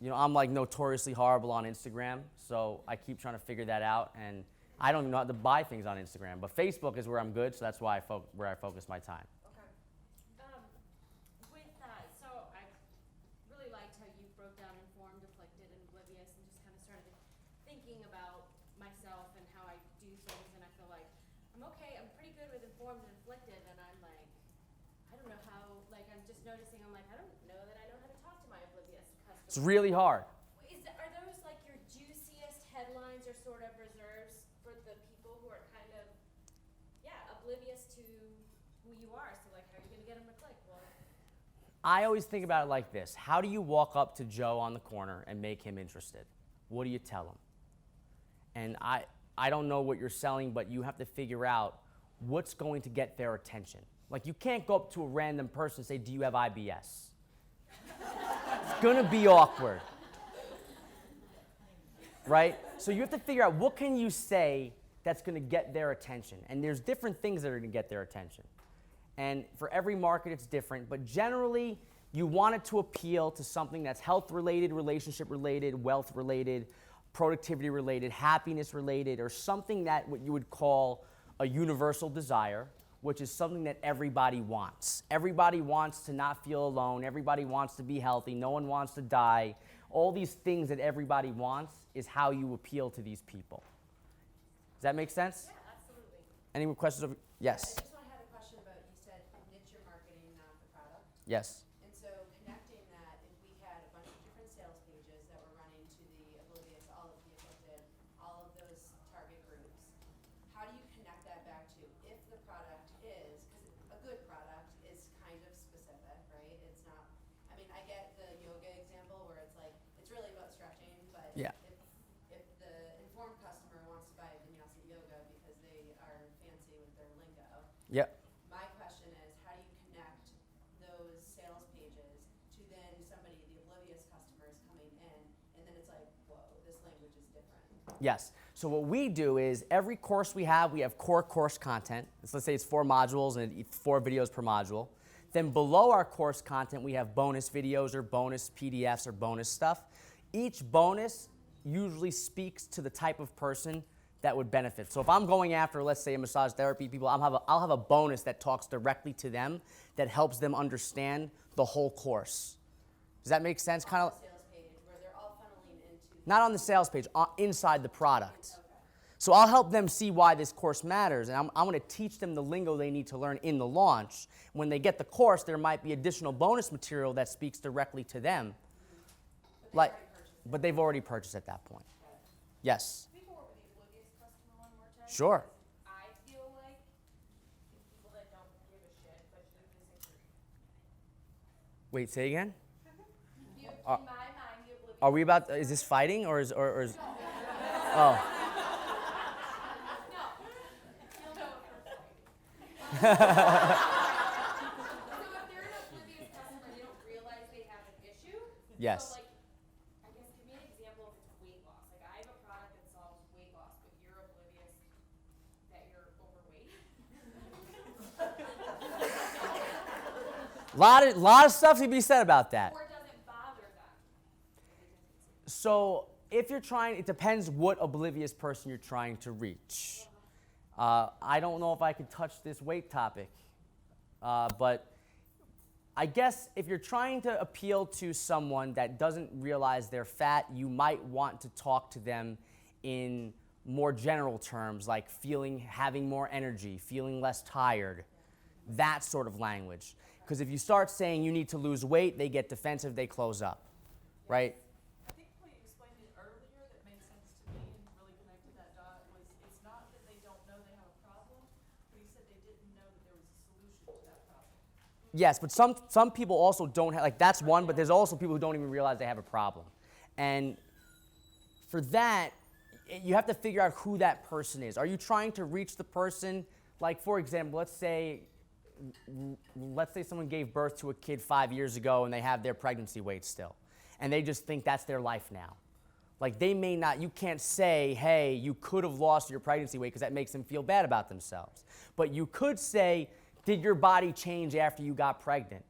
I'm like notoriously horrible on Instagram, so I keep trying to figure that out, and I don't even know how to buy things on Instagram. But Facebook is where I'm good, so that's why where I focus my time. Okay. With that, so I really liked how you broke down informed, afflicted, and oblivious, and just kind of started thinking about myself and how I do things, and I feel like I'm okay, I'm pretty good with informed and afflicted, and I'm like, I don't know how, like, I'm just noticing, I'm like, I don't know that I know how to talk to my oblivious customer. It's really hard. Are those like your juiciest headlines or sort of reserves for the people who are kind of, oblivious to who you are? So like, how are you going to get them to click? Well, I always think about it like this. How do you walk up to Joe on the corner and make him interested? What do you tell him? And I don't know what you're selling, but you have to figure out what's going to get their attention. Like, you can't go up to a random person and say, do you have IBS? It's gonna be awkward, right? So you have to figure out what can you say that's gonna get their attention. And there's different things that are gonna get their attention. And for every market, it's different, but generally, you want it to appeal to something that's health-related, relationship-related, wealth-related, productivity-related, happiness-related, or something that what you would call a universal desire, which is something that everybody wants. Everybody wants to not feel alone. Everybody wants to be healthy. No one wants to die. All these things that everybody wants is how you appeal to these people. Does that make sense? Yeah, absolutely. Any more questions? Yes. I just had a question about, you said niche your marketing, not the product. Yes. And so connecting that, if we had a bunch of different sales pages that were running to the oblivious, all of the afflicted, all of those target groups, how do you connect that back to if the product is, because a good product is kind of specific, right? It's not, I mean, I get the yoga example where it's like, it's really about stretching, but Yeah. if the informed customer wants to buy vinyasa yoga because they are fancy with their lingo, Yep. my question is, how do you connect those sales pages to then somebody, the oblivious customers coming in, and then it's like, whoa, this language is different. Yes. So what we do is every course we have core course content. Let's say it's 4 modules and 4 videos per module. Then below our course content, we have bonus videos or bonus PDFs or bonus stuff. Each bonus usually speaks to the type of person that would benefit. So if I'm going after, let's say, massage therapy people, I'll have a bonus that talks directly to them that helps them understand the whole course. Does that make sense? Kind of. Sales page where they're all funneling into. Not on the sales page, inside the product. So I'll help them see why this course matters, and I'm going to teach them the lingo they need to learn in the launch. When they get the course, there might be additional bonus material that speaks directly to them. But they've already purchased at that point. Yes. Can we go over the oblivious customer one more time? Sure. I feel like the people that don't give a shit, but you disagree. Wait, say again? In my mind, the oblivious. Are we about? Is this fighting or is? Oh. No. You'll know if we're fighting. So if they're an oblivious customer, they don't realize they have an issue. Yes. So like, I guess give me an example if it's weight loss. Like I have a product that solves weight loss, but you're oblivious that you're overweight. Lot of stuff to be said about that. Or does it bother them? So if you're trying, it depends what oblivious person you're trying to reach. I don't know if I could touch this weight topic, but I guess if you're trying to appeal to someone that doesn't realize they're fat, you might want to talk to them in more general terms, like having more energy, feeling less tired, that sort of language. Because if you start saying you need to lose weight, they get defensive, they close up, right? I think the way you explained it earlier that made sense to me and really connected that dot was it's not that they don't know they have a problem, but you said they didn't know that there was a solution to that problem. Yes, but some people also don't have, like that's one, but there's also people who don't even realize they have a problem. And for that, you have to figure out who that person is. Are you trying to reach the person, like for example, let's say someone gave birth to a kid 5 years ago and they have their pregnancy weight still. And they just think that's their life now. Like they may not, you can't say, hey, you could have lost your pregnancy weight because that makes them feel bad about themselves. But you could say, did your body change after you got pregnant?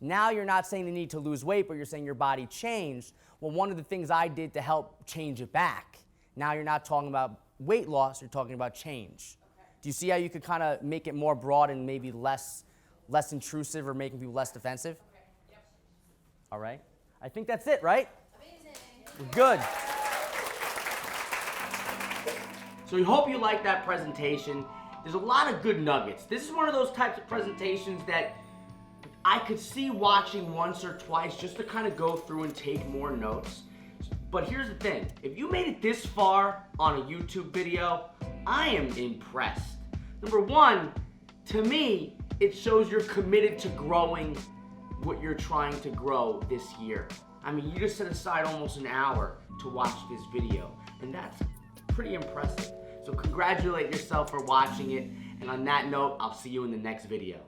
Now you're not saying they need to lose weight, but you're saying your body changed. Well, one of the things I did to help change it back. Now you're not talking about weight loss, you're talking about change. Okay. Do you see how you could kind of make it more broad and maybe less intrusive or making people less defensive? Okay. Yep. All right. I think that's it, right? Amazing. We're good. So we hope you liked that presentation. There's a lot of good nuggets. This is one of those types of presentations that I could see watching once or twice just to kind of go through and take more notes. But here's the thing, if you made it this far on a YouTube video, I am impressed. Number one, to me, it shows you're committed to growing what you're trying to grow this year. I mean, you just set aside almost an hour to watch this video, and pretty impressive. So congratulate yourself for watching it. And on that note, I'll see you in the next video.